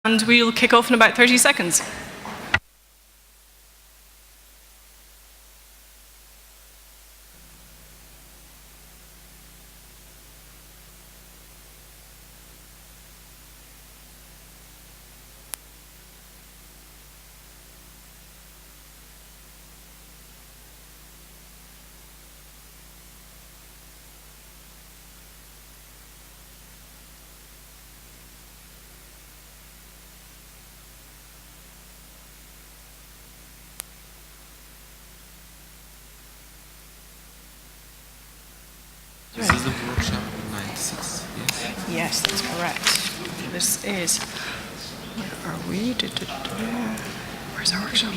And we'll kick off in about 30 seconds. This is the workshop 96, yes? Yes, that's correct. This is, where are we? Where's our workshop?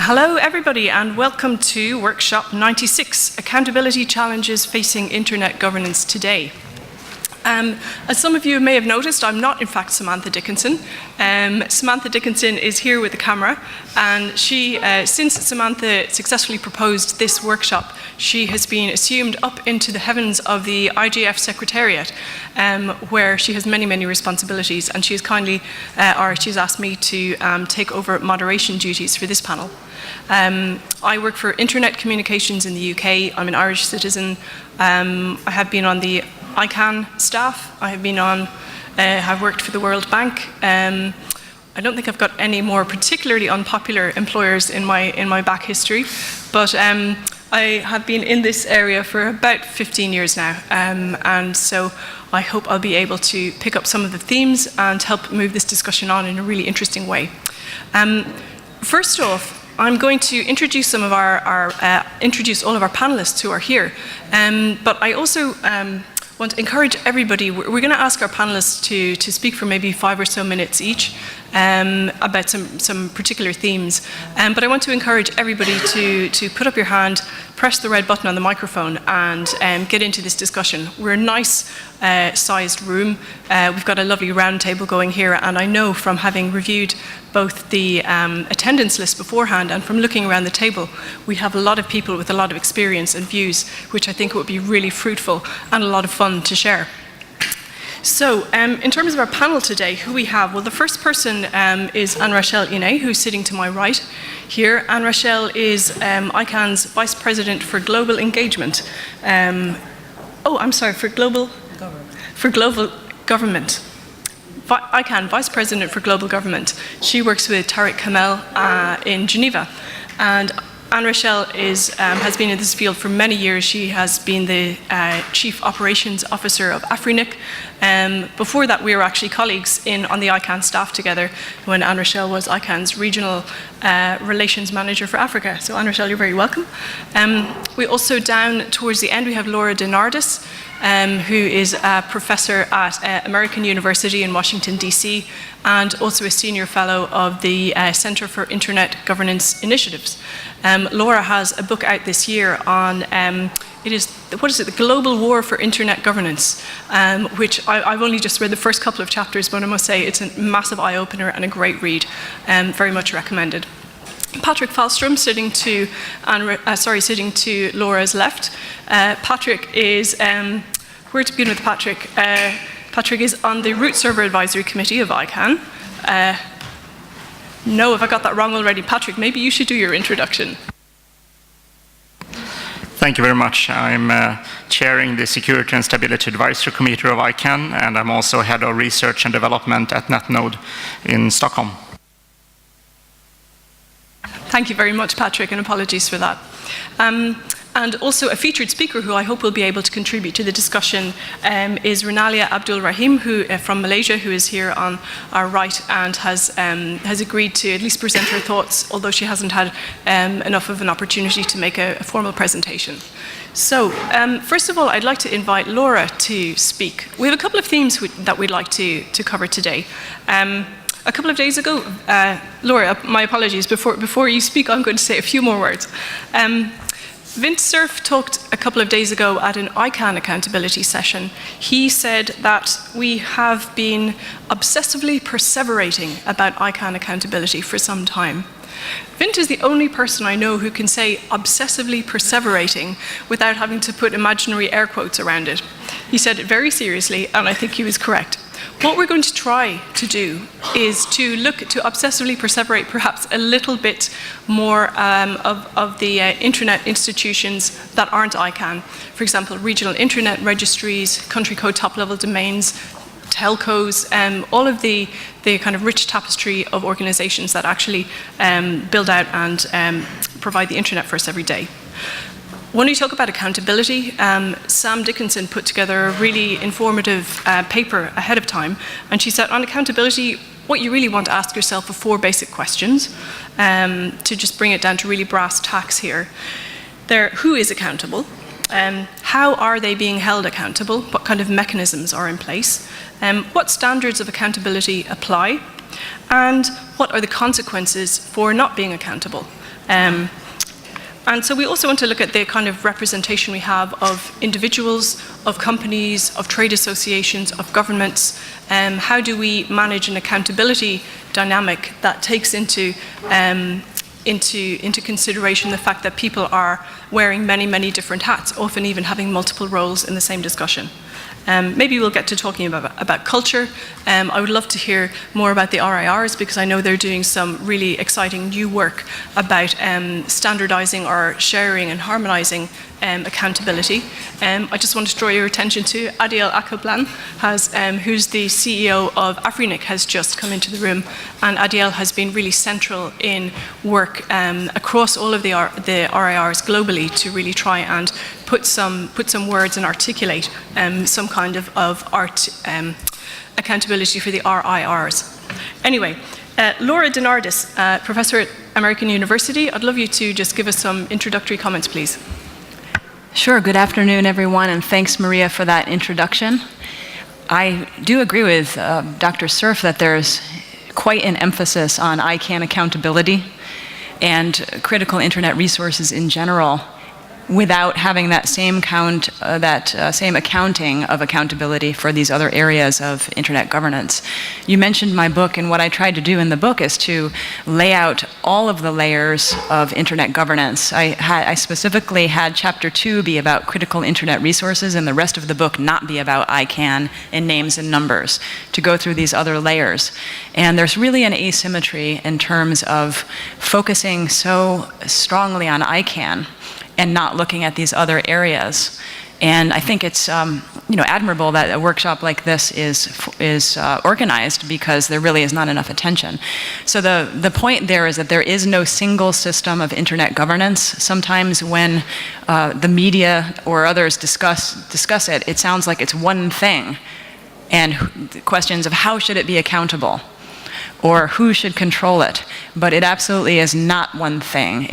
Hello everybody and welcome to Workshop 96, Accountability Challenges Facing Internet Governance Today. As some of you may have noticed, I'm not in fact Samantha Dickinson. Samantha Dickinson is here with the camera, and she, since Samantha successfully proposed this workshop, she has been assumed up into the heavens of the IGF Secretariat, where she has many, many responsibilities, and she's she's asked me to take over moderation duties for this panel. I work for Internet Communications in the UK. I'm an Irish citizen. I have been on the ICANN staff. I have worked for the World Bank. I don't think I've got any more particularly unpopular employers in my back history, but I have been in this area for about 15 years now, and so I hope I'll be able to pick up some of the themes and help move this discussion on in a really interesting way. First off, I'm going to introduce all of our panelists who are here, but I also want to encourage everybody. We're going to ask our panelists to speak for maybe 5 or so minutes each about some particular themes. But I want to encourage everybody to put up your hand, press the red button on the microphone, and get into this discussion. We're a nice sized room. We've got a lovely round table going here, and I know from having reviewed both the attendance list beforehand and from looking around the table, we have a lot of people with a lot of experience and views, which I think would be really fruitful and a lot of fun to share. So, in terms of our panel today, who we have? Well, the first person is Anne-Rachel Iné, who's sitting to my right here. Anne-Rachel is ICANN's Vice President for Global Engagement. For Global Government. ICANN, Vice President for Global Government. She works with Tariq Kamel in Geneva. And Anne-Rachel has been in this field for many years. She has been the Chief Operations Officer of Afrinic. Before that, we were actually colleagues on the ICANN staff together when Anne-Rachel was ICANN's Regional Relations Manager for Africa. So Anne-Rachel, you're very welcome. We also, down towards the end, we have Laura DeNardis, who is a professor at American University in Washington, D.C., and also a senior fellow of the Center for Internet Governance Initiatives. Laura has a book out this year on, the Global War for Internet Governance, which I've only just read the first couple of chapters, but I must say it's a massive eye-opener and a great read, very much recommended. Patrick Falstrom, sitting to Laura's left. Patrick is, where to begin with Patrick? Patrick is on the Root Server Advisory Committee of ICANN. No, if I got that wrong already, Patrick, maybe you should do your introduction. Thank you very much. I'm chairing the Security and Stability Advisory Committee of ICANN, and I'm also head of research and development at NetNode in Stockholm. Thank you very much, Patrick, and apologies for that. And also a featured speaker who I hope will be able to contribute to the discussion is Renalia Abdul Rahim, from Malaysia, who is here on our right and has agreed to at least present her thoughts, although she hasn't had enough of an opportunity to make a formal presentation. So, first of all, I'd like to invite Laura to speak. We have a couple of themes that we'd like to cover today. A couple of days ago, Laura, my apologies, before you speak, I'm going to say a few more words. Vint Cerf talked a couple of days ago at an ICANN accountability session. He said that we have been obsessively perseverating about ICANN accountability for some time. Vint is the only person I know who can say obsessively perseverating without having to put imaginary air quotes around it. He said it very seriously, and I think he was correct. What we're going to try to do is to look to obsessively perseverate perhaps a little bit more of the internet institutions that aren't ICANN. For example, regional internet registries, country code top-level domains, telcos, all of the kind of rich tapestry of organizations that actually build out and provide the internet for us every day. When we talk about accountability, Sam Dickinson put together a really informative paper ahead of time, and she said on accountability, what you really want to ask yourself are 4 basic questions, to just bring it down to really brass tacks here. Who is accountable? How are they being held accountable? What kind of mechanisms are in place? What standards of accountability apply? And what are the consequences for not being accountable? And so we also want to look at the kind of representation we have of individuals, of companies, of trade associations, of governments. How do we manage an accountability dynamic that takes into consideration the fact that people are wearing many, many different hats, often even having multiple roles in the same discussion. Maybe we'll get to talking about culture. I would love to hear more about the RIRs because I know they're doing some really exciting new work about standardizing or sharing and harmonizing accountability. I just want to draw your attention to Adiel Akoplan, who's the CEO of Afrinic, has just come into the room, and Adiel has been really central in work across all of the RIRs globally to really try and put some words and articulate some kind of accountability for the RIRs. Anyway, Laura Dinardis, professor at American University, I'd love you to just give us some introductory comments, please. Sure. Good afternoon, everyone, and thanks, Maria, for that introduction. I do agree with Dr. Cerf that there's quite an emphasis on ICANN accountability and critical internet resources in general, without having that same same accounting of accountability for these other areas of internet governance. You mentioned my book, and what I tried to do in the book is to lay out all of the layers of internet governance. I specifically had chapter 2 be about critical internet resources and the rest of the book not be about ICANN and names and numbers, to go through these other layers. And there's really an asymmetry in terms of focusing so strongly on ICANN and not looking at these other areas. And I think it's admirable that a workshop like this is organized, because there really is not enough attention. So the point there is that there is no single system of internet governance. Sometimes when the media or others discuss it, it sounds like it's one thing, and questions of how should it be accountable, or who should control it. But it absolutely is not one thing.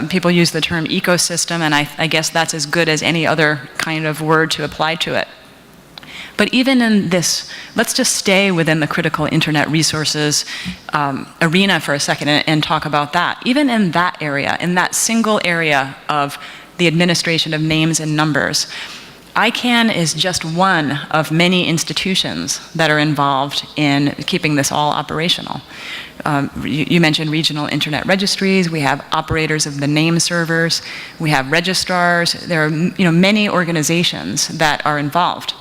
People use the term ecosystem, and I guess that's as good as any other kind of word to apply to it. But even in this, let's just stay within the critical internet resources arena for a second and talk about that. Even in that area, in that single area of the administration of names and numbers, ICANN is just one of many institutions that are involved in keeping this all operational. You mentioned regional internet registries. We have operators of the name servers. We have registrars. There are many organizations that are involved.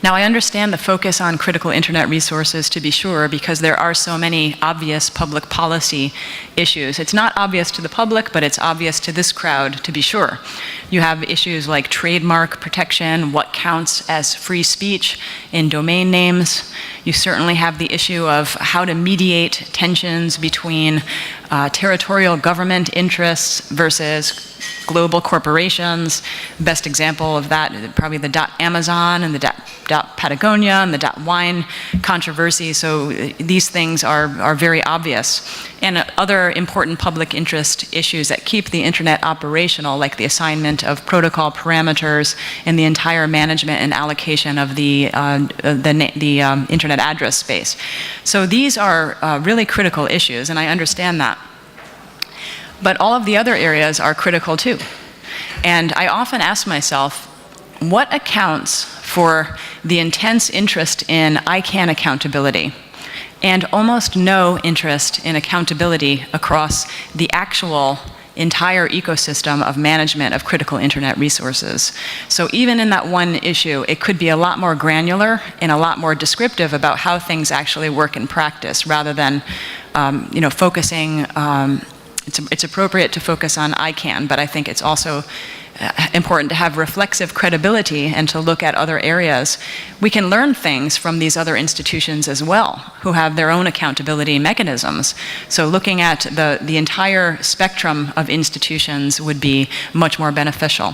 Now, I understand the focus on critical internet resources, to be sure, because there are so many obvious public policy issues. It's not obvious to the public, but it's obvious to this crowd, to be sure. You have issues like trademark protection, what counts as free speech in domain names. You certainly have the issue of how to mediate tensions between territorial government interests versus global corporations. Best example of that, probably the .Amazon and the .Patagonia and the .Wine controversy. So these things are very obvious. And other important public interest issues that keep the internet operational, like the assignment of protocol parameters and the entire management and allocation of the internet address space. So these are really critical issues, and I understand that. But all of the other areas are critical too. And I often ask myself, what accounts for the intense interest in ICANN accountability and almost no interest in accountability across the actual entire ecosystem of management of critical internet resources? So even in that one issue, it could be a lot more granular and a lot more descriptive about how things actually work in practice, rather than focusing. It's appropriate to focus on ICANN, but I think it's also important to have reflexive credibility and to look at other areas. We can learn things from these other institutions as well, who have their own accountability mechanisms. So looking at the entire spectrum of institutions would be much more beneficial.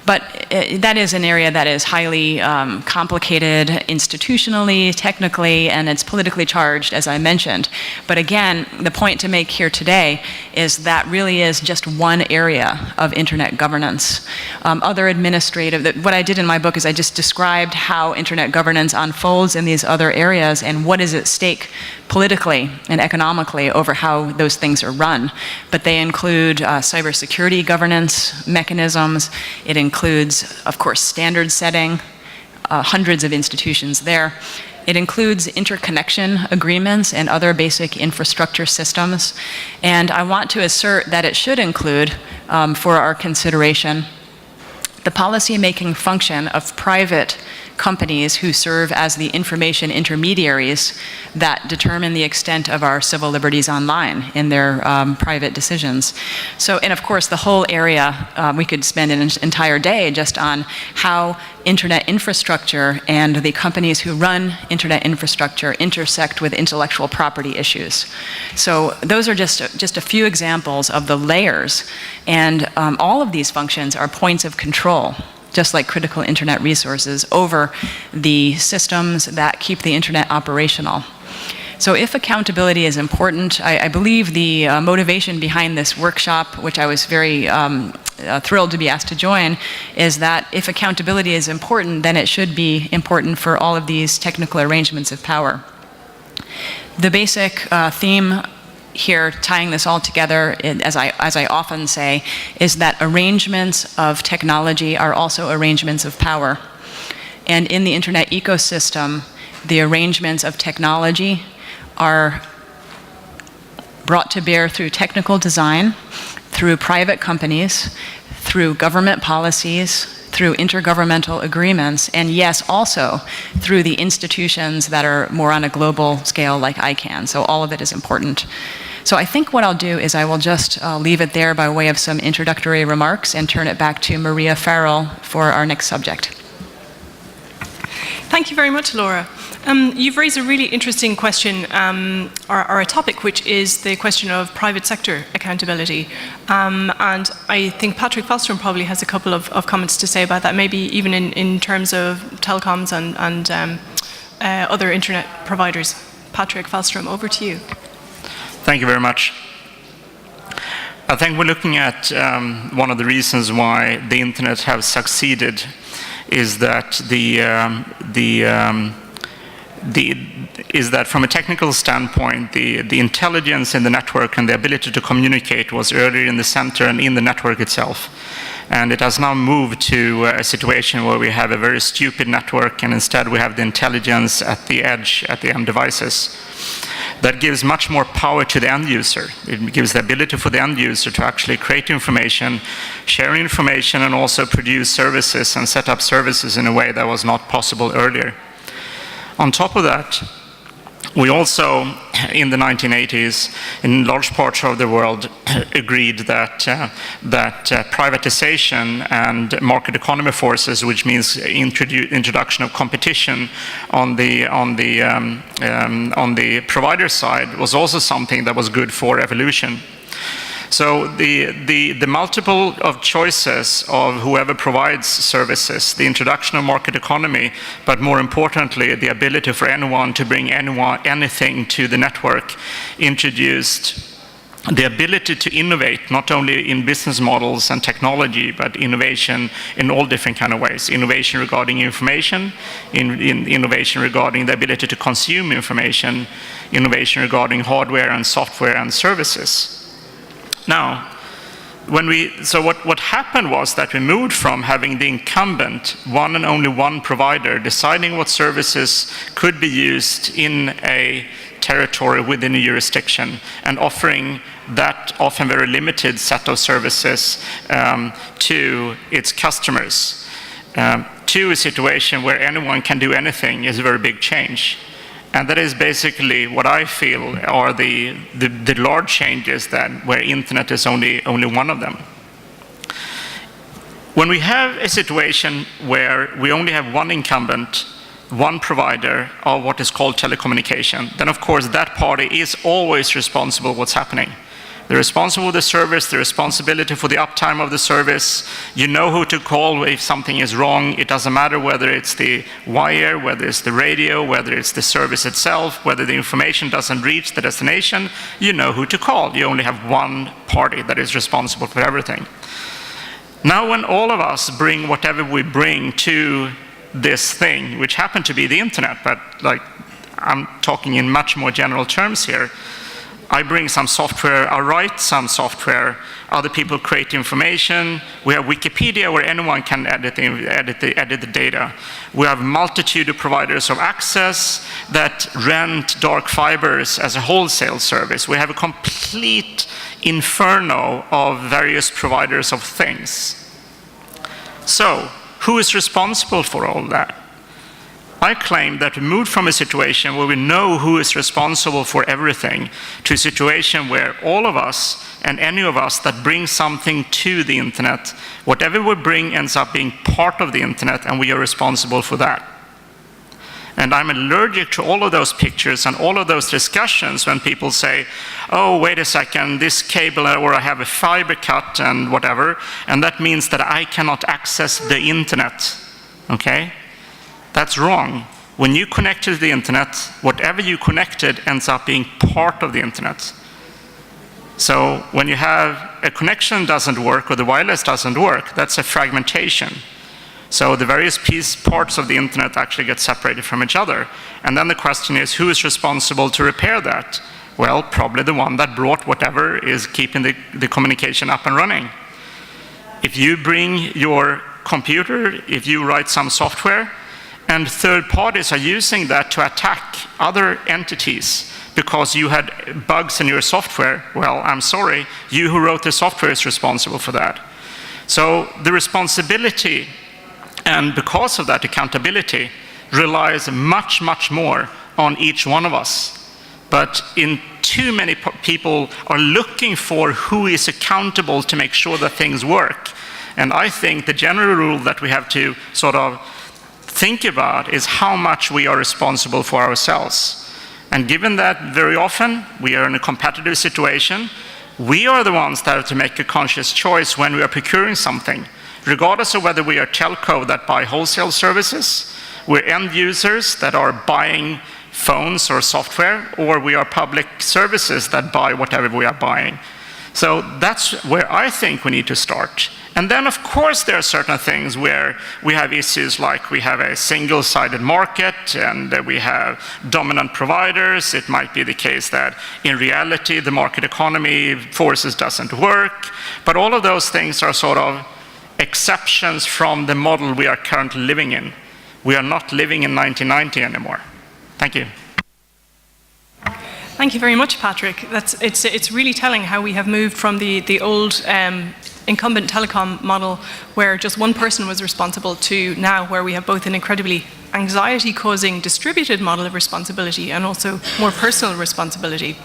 But that is an area that is highly complicated institutionally, technically, and it's politically charged, as I mentioned. But again, the point to make here today is that really is just one area of internet governance. Other administrative, what I did in my book is I just described how internet governance unfolds in these other areas and what is at stake politically and economically over how those things are run. But they include cybersecurity governance mechanisms. It includes, of course, standard setting, hundreds of institutions there. It includes interconnection agreements and other basic infrastructure systems. And I want to assert that it should include, for our consideration, the policy-making function of private companies who serve as the information intermediaries that determine the extent of our civil liberties online in their private decisions. So, and of course, the whole area, we could spend an entire day just on how internet infrastructure and the companies who run internet infrastructure intersect with intellectual property issues. So those are just a few examples of the layers, and all of these functions are points of control, just like critical internet resources, over the systems that keep the internet operational. So if accountability is important, I believe the motivation behind this workshop, which I was very thrilled to be asked to join, is that if accountability is important, then it should be important for all of these technical arrangements of power. The basic theme here, tying this all together, as I often say, is that arrangements of technology are also arrangements of power. And in the internet ecosystem, the arrangements of technology are brought to bear through technical design, through private companies, through government policies, through intergovernmental agreements, and yes, also through the institutions that are more on a global scale like ICANN. So all of it is important. So I think what I'll do is I will just leave it there by way of some introductory remarks and turn it back to Maria Farrell for our next subject. Thank you very much, Laura. You've raised a really interesting question, or a topic, which is the question of private sector accountability. And I think Patrick Falstrom probably has a couple of comments to say about that, maybe even in terms of telecoms and other internet providers. Patrick Falstrom, over to you. Thank you very much. I think we're looking at one of the reasons why the internet has succeeded is that from a technical standpoint, the intelligence in the network and the ability to communicate was earlier in the center and in the network itself. And it has now moved to a situation where we have a very stupid network, and instead we have the intelligence at the edge, at the end devices. that gives much more power to the end user. It gives the ability for the end user to actually create information, share information, and also produce services and set up services in a way that was not possible earlier. On top of that, we also, in the 1980s, in large parts of the world, agreed that privatization and market economy forces, which means introduction of competition on the provider side, was also something that was good for evolution. So the multiple of choices of whoever provides services, the introduction of market economy, but more importantly, the ability for anyone to bring anything to the network, introduced the ability to innovate, not only in business models and technology, but innovation in all different kind of ways. Innovation regarding information, innovation regarding the ability to consume information, innovation regarding hardware and software and services. Now, what happened was that we moved from having the incumbent, one and only one provider, deciding what services could be used in a territory within a jurisdiction, and offering that often very limited set of services to its customers, to a situation where anyone can do anything is a very big change. And that is basically what I feel are the large changes where internet is only one of them. When we have a situation where we only have one incumbent, one provider of what is called telecommunication, then of course that party is always responsible for what's happening. They're responsible for the service, the responsibility for the uptime of the service. You know who to call if something is wrong. It doesn't matter whether it's the wire, whether it's the radio, whether it's the service itself, whether the information doesn't reach the destination. You know who to call. You only have one party that is responsible for everything. Now when all of us bring whatever we bring to this thing, which happened to be the internet, but like I'm talking in much more general terms here, I bring some software, I write some software, other people create information. We have Wikipedia where anyone can edit the data. We have a multitude of providers of access that rent dark fibers as a wholesale service. We have a complete inferno of various providers of things. So, who is responsible for all that? I claim that we moved from a situation where we know who is responsible for everything to a situation where all of us and any of us that bring something to the internet, whatever we bring ends up being part of the internet, and we are responsible for that. And I'm allergic to all of those pictures and all of those discussions when people say, oh, wait a second, this cable, or I have a fiber cut and whatever, and that means that I cannot access the internet, okay? That's wrong. When you connect to the internet, whatever you connected ends up being part of the internet. So when you have a connection doesn't work or the wireless doesn't work, that's a fragmentation. So the various parts of the internet actually get separated from each other. And then the question is, who is responsible to repair that? Well, probably the one that brought whatever is keeping the communication up and running. If you bring your computer, if you write some software, and third parties are using that to attack other entities because you had bugs in your software, well, I'm sorry, you who wrote the software is responsible for that. So the responsibility, and because of that accountability, relies much, much more on each one of us. But too many people are looking for who is accountable to make sure that things work. And I think the general rule that we have to sort of think about is how much we are responsible for ourselves. And given that very often we are in a competitive situation, we are the ones that have to make a conscious choice when we are procuring something. Regardless of whether we are telco that buy wholesale services, we're end users that are buying phones or software, or we are public services that buy whatever we are buying. So that's where I think we need to start. And then, of course, there are certain things where we have issues like we have a single-sided market and we have dominant providers. It might be the case that in reality the market economy forces doesn't work. But all of those things are sort of exceptions from the model we are currently living in. We are not living in 1990 anymore. Thank you. Thank you very much, Patrick. It's really telling how we have moved from the old incumbent telecom model where just one person was responsible to now where we have both an incredibly anxiety-causing distributed model of responsibility and also more personal responsibility.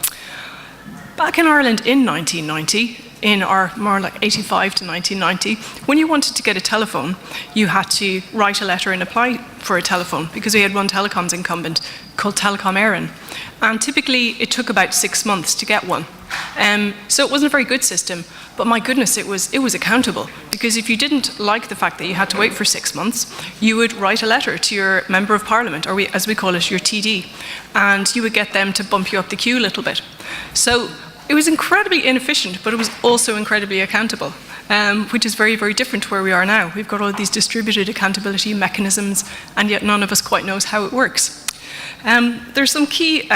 Back in Ireland in 1990, in our more like 85 to 1990, when you wanted to get a telephone, you had to write a letter and apply for a telephone because we had one telecoms incumbent called Telecom Éireann. And typically it took about 6 months to get one. So it wasn't a very good system, but my goodness, it was accountable. Because if you didn't like the fact that you had to wait for 6 months, you would write a letter to your Member of Parliament, or as we call it, your TD, and you would get them to bump you up the queue a little bit. So it was incredibly inefficient, but it was also incredibly accountable, which is very, very different to where we are now. We've got all these distributed accountability mechanisms, and yet none of us quite knows how it works. There's some key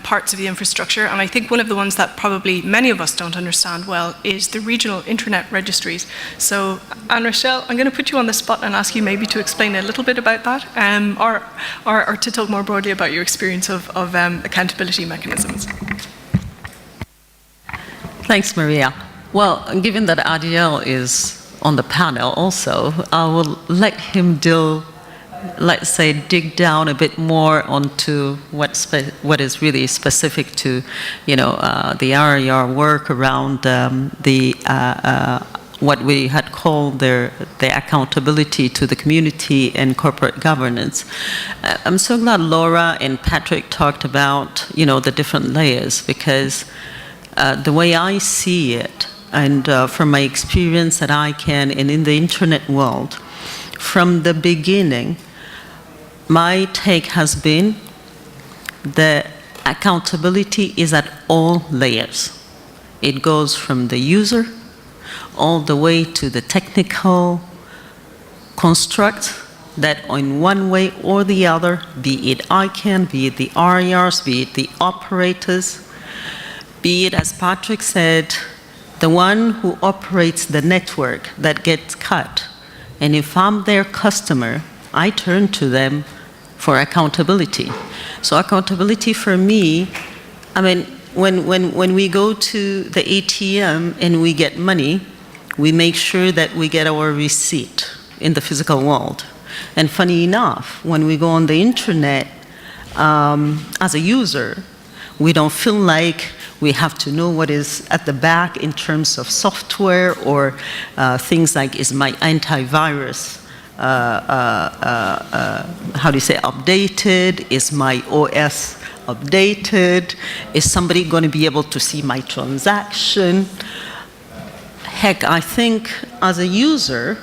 parts of the infrastructure, and I think one of the ones that probably many of us don't understand well is the regional internet registries. So, Anne Rochelle, I'm going to put you on the spot and ask you maybe to explain a little bit about that, or to talk more broadly about your experience of accountability mechanisms. Thanks, Maria. Well, given that Adiel is on the panel also, I will let him let's say, dig down a bit more onto what is really specific to, the RIR work around what we had called the accountability to the community and corporate governance. I'm so glad Laura and Patrick talked about, the different layers, because the way I see it, and from my experience at ICANN and in the internet world, from the beginning, my take has been that accountability is at all layers. It goes from the user all the way to the technical construct that in one way or the other, be it ICANN, be it the RIRs, be it the operators, be it, as Patrick said, the one who operates the network that gets cut. And if I'm their customer, I turn to them for accountability. So accountability for me, I mean, when we go to the ATM and we get money, we make sure that we get our receipt in the physical world. And funny enough, when we go on the internet, as a user, we don't feel like we have to know what is at the back in terms of software or things like, is my antivirus updated? Is my OS updated? Is somebody going to be able to see my transaction? Heck, I think as a user,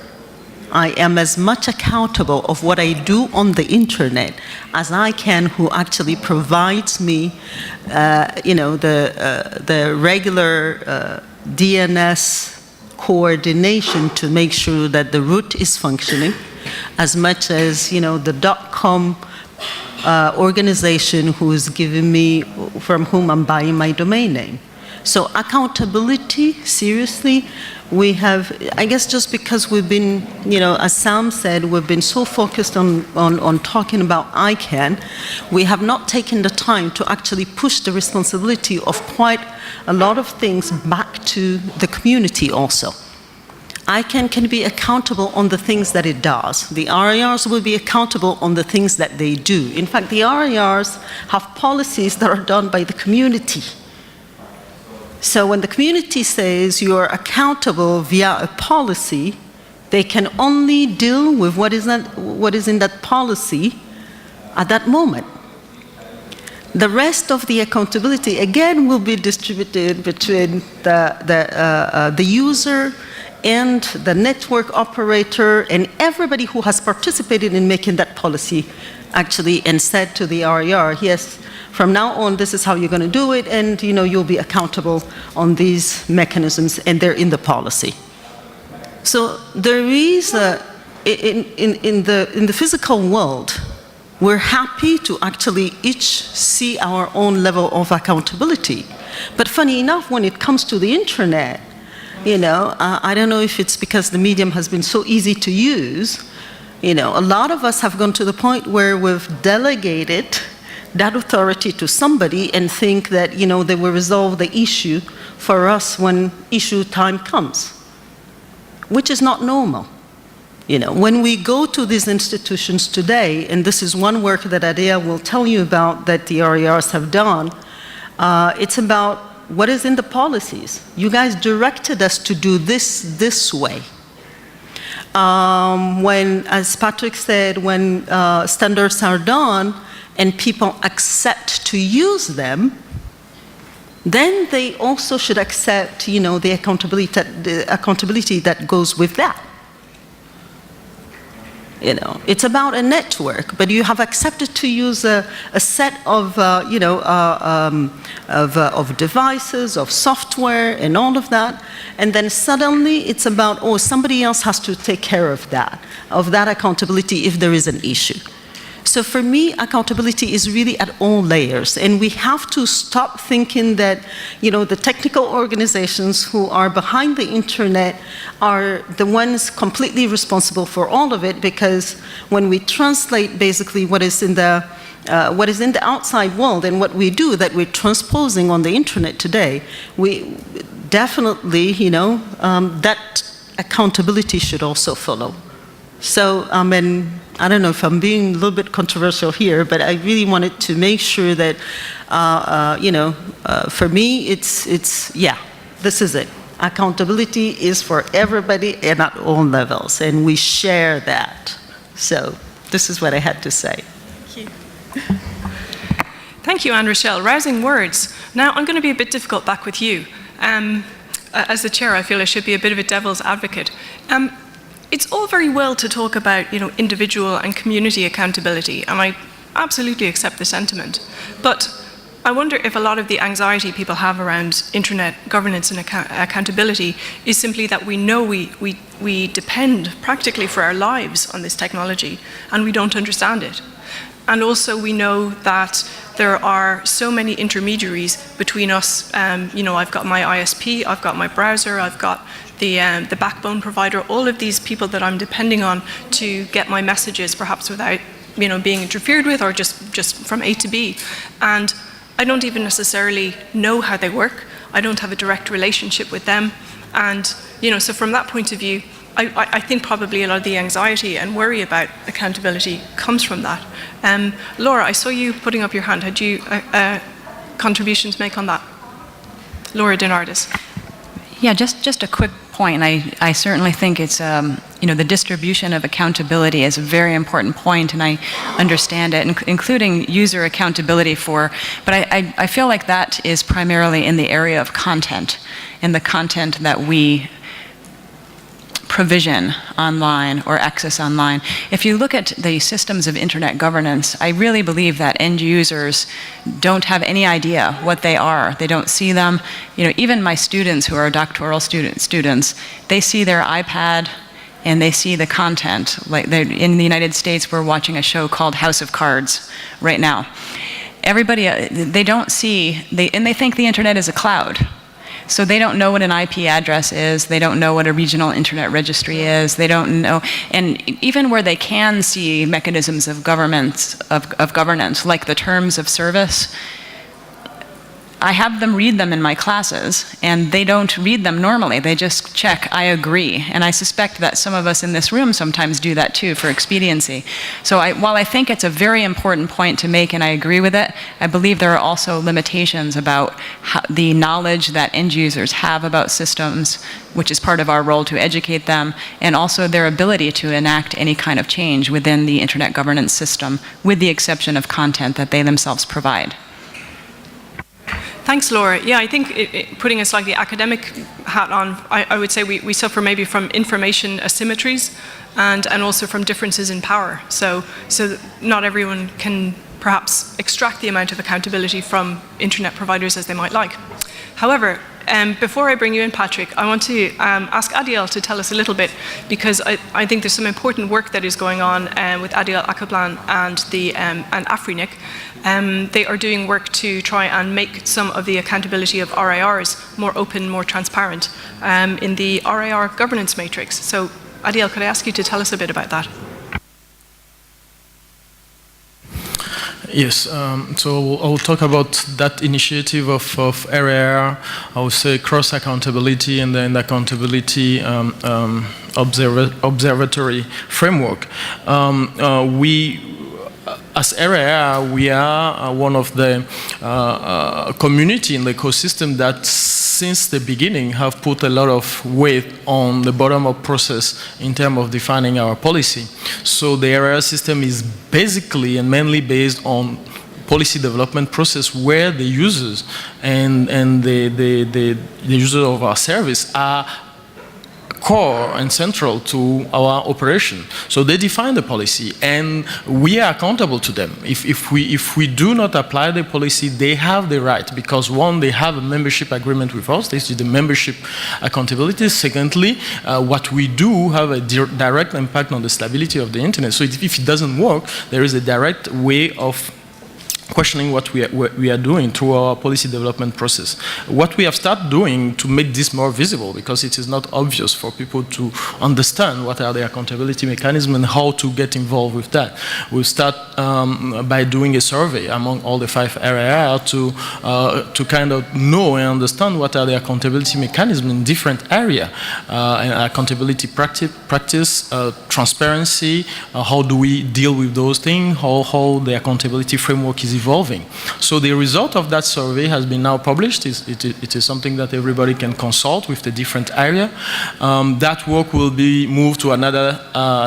I am as much accountable of what I do on the internet as I can who actually provides me, the regular DNS coordination to make sure that the root is functioning, as much as the .com organization who is giving me, from whom I'm buying my domain name. So accountability, seriously, we have, I guess just because we've been, as Sam said, we've been so focused on talking about ICANN, we have not taken the time to actually push the responsibility of quite a lot of things back to the community also. ICANN can be accountable on the things that it does. The RIRs will be accountable on the things that they do. In fact, the RIRs have policies that are done by the community. So when the community says you are accountable via a policy, they can only deal with what is in that policy at that moment. The rest of the accountability, again, will be distributed between the user and the network operator and everybody who has participated in making that policy actually, and said to the RIR, yes, from now on, this is how you're going to do it, and you'll be accountable on these mechanisms, and they're in the policy. So there is in the physical world, we're happy to actually each see our own level of accountability. But funny enough, when it comes to the internet, I don't know if it's because the medium has been so easy to use, a lot of us have gone to the point where we've delegated that authority to somebody and think that, you know, they will resolve the issue for us when issue time comes, which is not normal. You know, when we go to these institutions today, and this is one work that Adea will tell you about that the RERs have done, it's about what is in the policies. You guys directed us to do this way. When, as Patrick said, when standards are done and people accept to use them, then they also should accept, you know, the accountability that goes with that. You know, it's about a network, but you have accepted to use a set of, you know, of devices, of software, and all of that, and then suddenly it's about, oh, somebody else has to take care of that accountability if there is an issue. So for me, accountability is really at all layers, and we have to stop thinking that, you know, the technical organizations who are behind the internet are the ones completely responsible for all of it, because when we translate basically what is in the outside world and what we do that we're transposing on the internet today, we definitely, you know, that accountability should also follow. So, and I don't know if I'm being a little bit controversial here, but I really wanted to make sure that, you know, for me, it's, yeah, this is it. Accountability is for everybody and at all levels, and we share that. So this is what I had to say. Thank you. Thank you, Anne Rochelle. Rousing words. Now, I'm going to be a bit difficult back with you. As the chair, I feel I should be a bit of a devil's advocate. It's all very well to talk about, you know, individual and community accountability, and I absolutely accept the sentiment. But I wonder if a lot of the anxiety people have around internet governance and accountability is simply that we know we depend practically for our lives on this technology, and we don't understand it. And also we know that there are so many intermediaries between us. You know, I've got my ISP, I've got my browser, I've got the backbone provider, all of these people that I'm depending on to get my messages, perhaps without, you know, being interfered with, or just from A to B. And I don't even necessarily know how they work. I don't have a direct relationship with them. And, you know, so from that point of view, I think probably a lot of the anxiety and worry about accountability comes from that. Laura, I saw you putting up your hand. Had you a contribution to make on that? Laura Dinardis. Yeah, just a quick point. I certainly think it's, you know, the distribution of accountability is a very important point, and I understand it, including user accountability but I feel like that is primarily in the area of content, and the content that we provision online or access online. If you look at the systems of internet governance, I really believe that end users don't have any idea what they are. They don't see them. You know, even my students who are doctoral students, they see their iPad and they see the content. Like in the United States, we're watching a show called House of Cards right now. Everybody, they don't see, and they think the internet is a cloud. So they don't know what an IP address is, they don't know what a regional internet registry is, they don't know, and even where they can see mechanisms of governance, like the terms of service, I have them read them in my classes, and they don't read them normally. They just check, I agree. And I suspect that some of us in this room sometimes do that too for expediency. So while I think it's a very important point to make and I agree with it, I believe there are also limitations about the knowledge that end users have about systems, which is part of our role to educate them, and also their ability to enact any kind of change within the internet governance system, with the exception of content that they themselves provide. Thanks, Laura. Yeah, I think putting a slightly academic hat on, I would say we suffer maybe from information asymmetries and also from differences in power. So not everyone can perhaps extract the amount of accountability from internet providers as they might like. However, before I bring you in, Patrick, I want to ask Adiel to tell us a little bit, because I think there's some important work that is going on with Adiel Akablan and Afrinic. They are doing work to try and make some of the accountability of RIRs more open, more transparent in the RIR governance matrix. So, Adiel, could I ask you to tell us a bit about that? Yes, so I will talk about that initiative of RAR, I would say cross accountability and then accountability observatory framework. As RAR, we are one of the community in the ecosystem that since the beginning have put a lot of weight on the bottom-up process in terms of defining our policy. So the RAR system is basically and mainly based on policy development process where the users and the users of our service are core and central to our operation. So they define the policy and we are accountable to them. If we do not apply the policy, they have the right, because one, they have a membership agreement with us, this is the membership accountability. Secondly, what we do have a direct impact on the stability of the internet. So if it doesn't work, there is a direct way of questioning what we are doing through our policy development process. What we have started doing to make this more visible, because it is not obvious for people to understand what are the accountability mechanisms and how to get involved with that. We'll start by doing a survey among all the 5 RAR to kind of know and understand what are the accountability mechanisms in different areas. Accountability practice, transparency, how do we deal with those things, how the accountability framework is evolving. So the result of that survey has been now published. It is something that everybody can consult with the different area. That work will be moved to another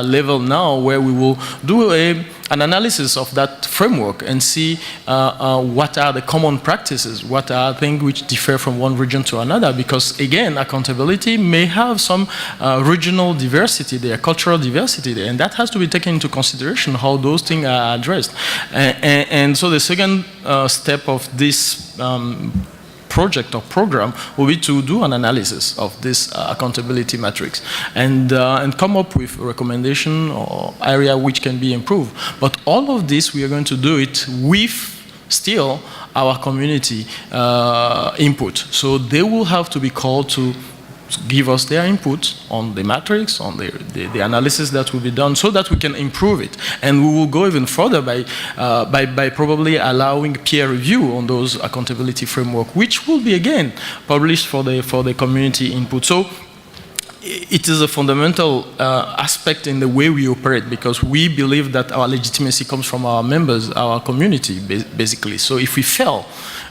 level now, where we will do an analysis of that framework and see what are the common practices, what are things which differ from one region to another, because again, accountability may have some regional diversity there, cultural diversity there, and that has to be taken into consideration how those things are addressed. And so the second step of this project or program will be to do an analysis of this accountability matrix and come up with a recommendation or area which can be improved. But all of this, we are going to do it with still our community input. So they will have to be called to give us their input on the matrix, on the analysis that will be done, so that we can improve it. And we will go even further by probably allowing peer review on those accountability framework, which will be again published for the community input. So it is a fundamental aspect in the way we operate, because we believe that our legitimacy comes from our members, our community, basically. So if we fail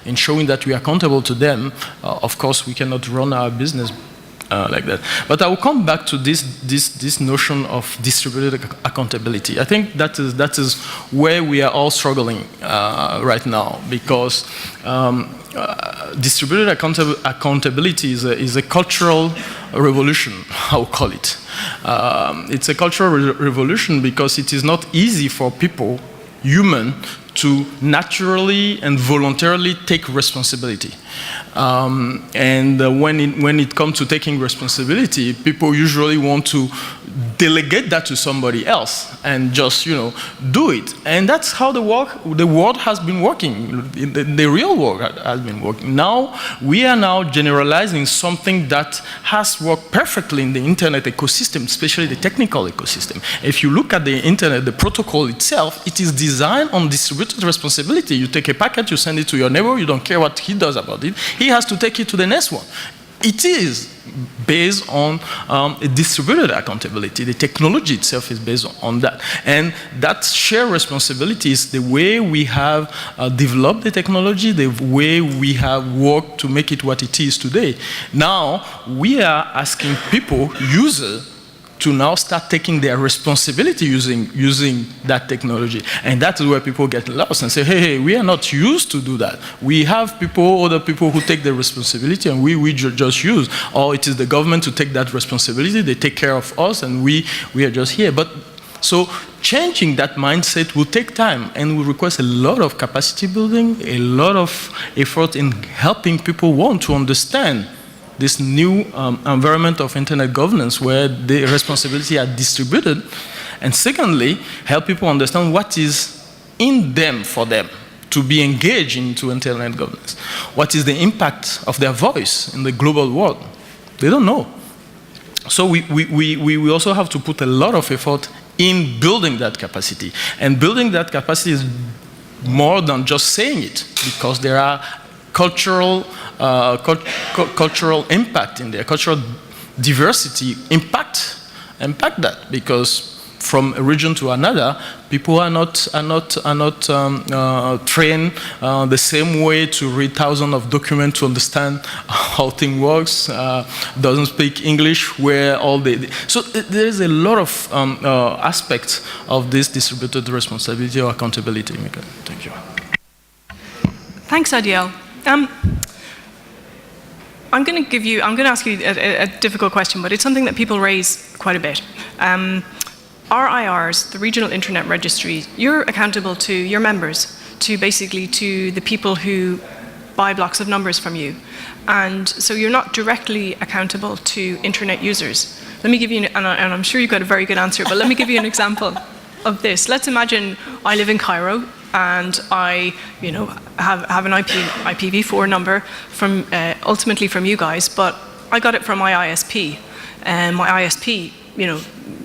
in showing that we are accountable to them, of course we cannot run our business like that. But I will come back to this notion of distributed accountability. I think that is where we are all struggling right now, because distributed accountability is a cultural revolution, I will call it. It's a cultural revolution because it is not easy for people, human, to naturally and voluntarily take responsibility. And when it comes to taking responsibility, people usually want to delegate that to somebody else and just, do it. And that's how the world has been working. The real world has been working. Now, we are now generalizing something that has worked perfectly in the internet ecosystem, especially the technical ecosystem. If you look at the internet, the protocol itself, it is designed on distributed responsibility. You take a packet, you send it to your neighbor, you don't care what he does about it. He has to take it to the next one. It is based on a distributed accountability. The technology itself is based on that. And that shared responsibility is the way we have developed the technology, the way we have worked to make it what it is today. Now, we are asking people, users, to now start taking their responsibility using that technology. And that's where people get lost and say, hey, we are not used to do that. We have other people who take the responsibility and we just use, or it is the government to take that responsibility, they take care of us and we are just here. But so changing that mindset will take time and will require a lot of capacity building, a lot of effort in helping people want to understand this new environment of internet governance where the responsibility are distributed, and secondly, help people understand what is in them for them to be engaged into internet governance. What is the impact of their voice in the global world? They don't know. So we also have to put a lot of effort in building that capacity. And building that capacity is more than just saying it, because there are cultural impact in there, cultural diversity impact that, because from a region to another, people are not trained the same way to read thousands of documents to understand how thing works. Doesn't speak English. Where all so there is a lot of aspects of this distributed responsibility or accountability. Thank you. Thanks, Adiel. I'm going to ask you a difficult question, but it's something that people raise quite a bit. RIRs, the Regional Internet Registry, you're accountable to your members, to the people who buy blocks of numbers from you. And so you're not directly accountable to internet users. Let me give you, and I'm sure you've got a very good answer, but let me give you an example of this. Let's imagine I live in Cairo and I, have an IPv4 number from, ultimately from you guys, but I got it from my ISP. And my ISP,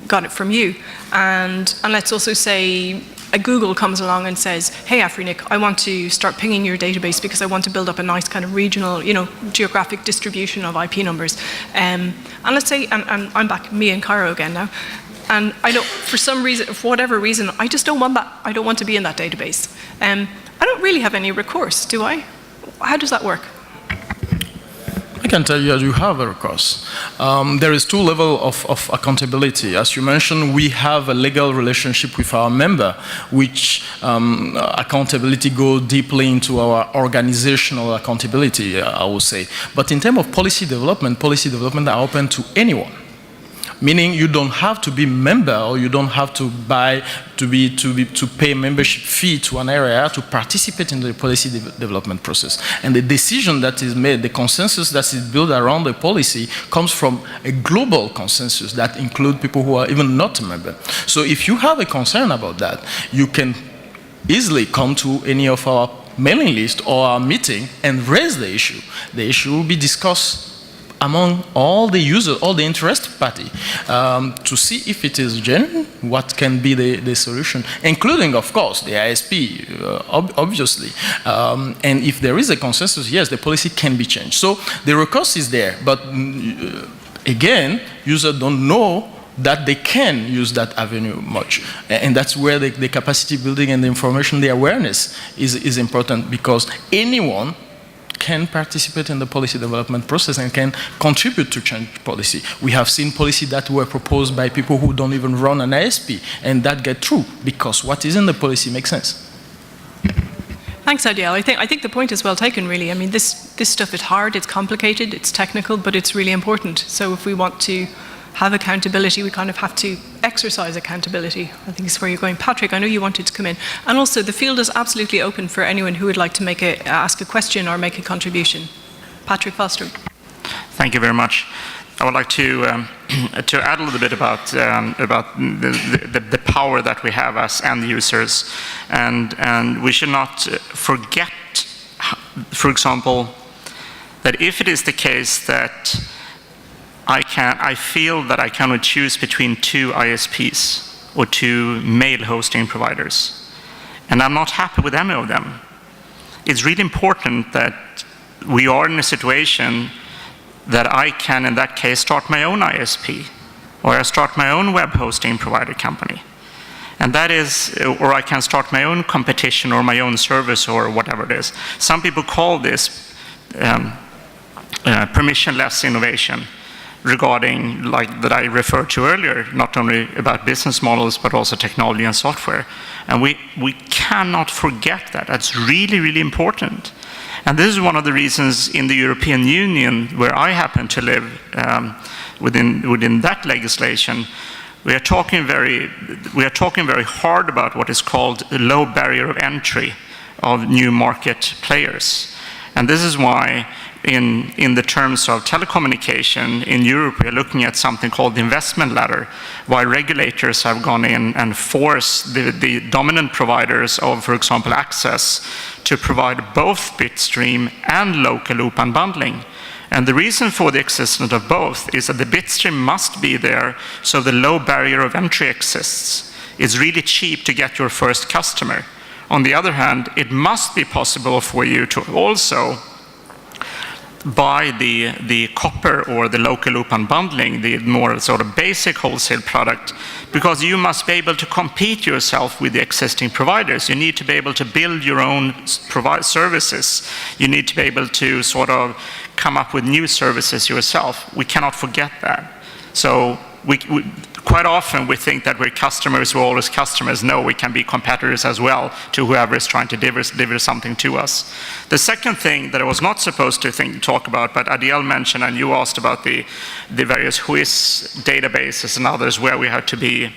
got it from you. And let's also say a Google comes along and says, hey, Afrinik, I want to start pinging your database because I want to build up a nice kind of regional, geographic distribution of IP numbers. And let's say, and I'm back, me in Cairo again now, and I don't, for some reason, for whatever reason, I just don't want that. I don't want to be in that database. I don't really have any recourse, do I? How does that work? I can tell you that you have a recourse. There is two levels of accountability. As you mentioned, we have a legal relationship with our member, which accountability goes deeply into our organizational accountability, I would say. But in terms of policy development are open to anyone. Meaning you don't have to be member, or you don't have to pay membership fee to an area to participate in the policy development process. And the decision that is made, the consensus that is built around the policy, comes from a global consensus that includes people who are even not a member. So if you have a concern about that, you can easily come to any of our mailing list or our meeting and raise the issue. The issue will be discussed among all the users, all the interested party, to see if it is genuine, what can be the solution, including, of course, the ISP, obviously. And if there is a consensus, yes, the policy can be changed. So the recourse is there, but again, users don't know that they can use that avenue much. And that's where the capacity building and the information, the awareness is important, because anyone can participate in the policy development process and can contribute to change policy. We have seen policy that were proposed by people who don't even run an ISP, and that get through because what is in the policy makes sense. Thanks, Adiel. I think the point is well taken, really. I mean, this stuff is hard, it's complicated, it's technical, but it's really important. So if we want to have accountability, we kind of have to exercise accountability. I think it's where you're going. Patrick, I know you wanted to come in. And also, the field is absolutely open for anyone who would like to ask a question or make a contribution. Patrick Foster. Thank you very much. I would like to add a little bit about the power that we have as end users. And we should not forget, for example, that if it is the case that I feel that I cannot choose between two ISPs or two mail hosting providers, and I'm not happy with any of them. It's really important that we are in a situation that I can, in that case, start my own ISP, or I start my own web hosting provider company. And that is, or I can start my own competition or my own service or whatever it is. Some people call this permissionless innovation, regarding, like that I referred to earlier, not only about business models, but also technology and software. And we cannot forget that. That's really, really important. And this is one of the reasons in the European Union, where I happen to live, within that legislation, we are talking very hard about what is called the low barrier of entry of new market players. And this is why in the terms of telecommunication in Europe, we are looking at something called the investment ladder, why regulators have gone in and forced the dominant providers of, for example, access to provide both bitstream and local loop unbundling. And the reason for the existence of both is that the bitstream must be there, so the low barrier of entry exists. It's really cheap to get your first customer. On the other hand, it must be possible for you to also buy the copper or the local loop unbundling, the more sort of basic wholesale product, because you must be able to compete yourself with the existing providers. You need to be able to build your own services. You need to be able to sort of come up with new services yourself. We cannot forget that. So quite often we think that we're customers, we're always customers. No, we can be competitors as well to whoever is trying to deliver something to us. The second thing that I was not supposed to talk about, but Adiel mentioned, and you asked about the various WHOIS databases and others where we have to be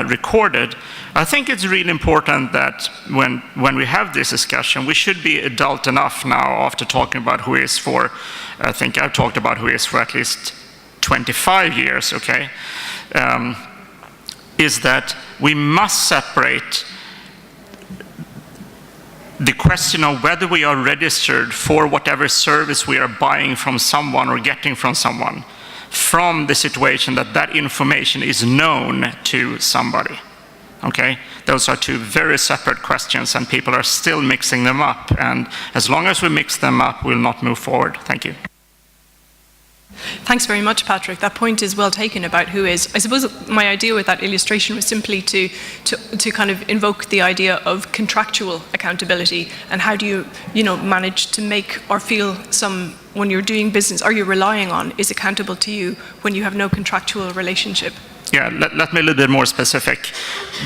recorded. I think it's really important that when we have this discussion, we should be adult enough now after talking about WHOIS for, I think I've talked about WHOIS for at least 25 years, okay? Is that we must separate the question of whether we are registered for whatever service we are buying from someone or getting from someone from the situation that that information is known to somebody. Okay? Those are two very separate questions, and people are still mixing them up. And as long as we mix them up, we'll not move forward. Thank you. Thanks very much, Patrick. That point is well taken about WHOIS. I suppose my idea with that illustration was simply to kind of invoke the idea of contractual accountability, and how do you manage to make or feel when you're doing business or you're relying on is accountable to you when you have no contractual relationship. Yeah, let me be a little bit more specific.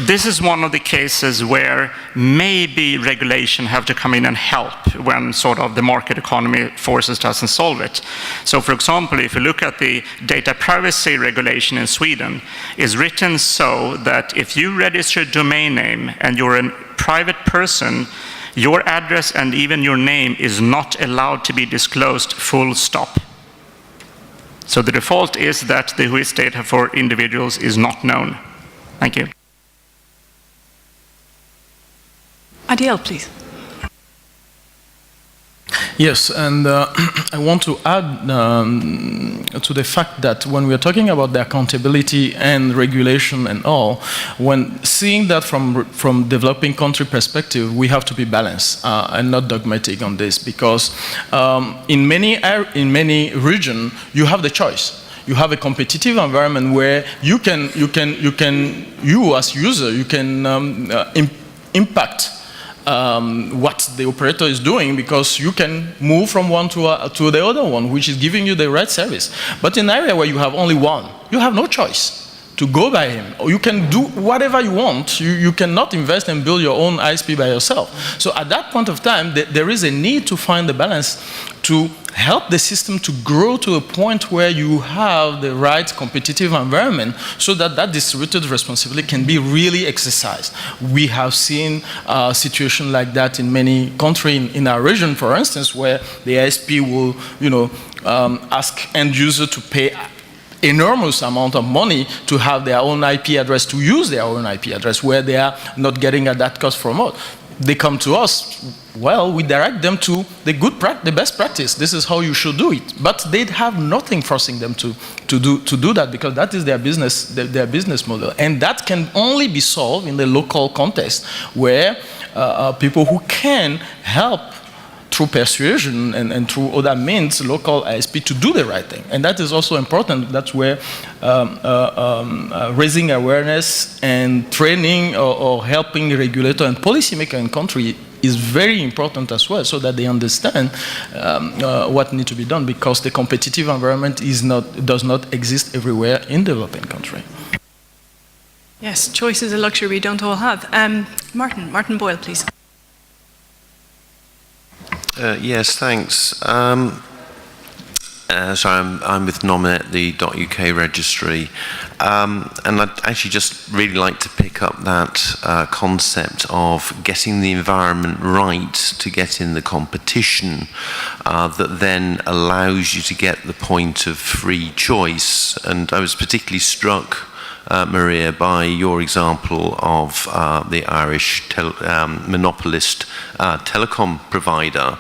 This is one of the cases where maybe regulation have to come in and help when sort of the market economy forces doesn't solve it. So for example, if you look at the data privacy regulation in Sweden, is written so that if you register a domain name and you're a private person, your address and even your name is not allowed to be disclosed, full stop. So the default is that the WHOIS data for individuals is not known. Thank you. Adiel, please. Yes, and I want to add to the fact that when we are talking about the accountability and regulation and all, when seeing that from developing country perspective, we have to be balanced and not dogmatic on this, because in many regions you have the choice. You have a competitive environment where you as user, you can impact what the operator is doing, because you can move from one to the other one, which is giving you the right service. But in an area where you have only one, you have no choice to go by him. Or you can do whatever you want. You cannot invest and build your own ISP by yourself. So at that point of time, there is a need to find the balance to help the system to grow to a point where you have the right competitive environment, so that that distributed responsibility can be really exercised. We have seen a situation like that in many countries in our region, for instance, where the ISP will, ask end user to pay enormous amount of money to have their own IP address, to use their own IP address, where they are not getting at that cost from us. They come to us, well, we direct them to the best practice. This is how you should do it. But they have nothing forcing them to do that, because that is their business model. And that can only be solved in the local context, where people who can help through persuasion and through other means, local ISP, to do the right thing. And that is also important. That's where raising awareness and training or helping regulator and policymaker in country is very important as well, so that they understand what needs to be done, because the competitive environment does not exist everywhere in developing country. Yes, choice is a luxury we don't all have. Martin Boyle, please. Yes, thanks. So I'm with Nominate, the .uk registry, and I'd actually just really like to pick up that concept of getting the environment right to get in the competition that then allows you to get the point of free choice. And I was particularly struck, Maria, by your example of the Irish monopolist telecom provider,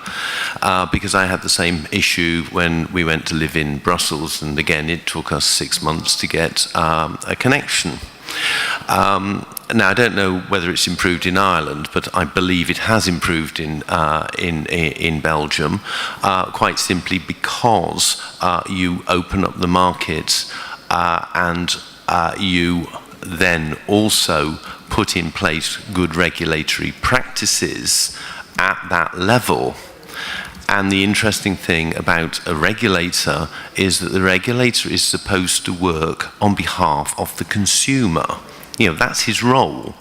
because I had the same issue when we went to live in Brussels, and again it took us 6 months to get a connection. Now, I don't know whether it's improved in Ireland, but I believe it has improved in Belgium, quite simply because you open up the market and you then also put in place good regulatory practices at that level. And the interesting thing about a regulator is that the regulator is supposed to work on behalf of the consumer. You know, that's his role.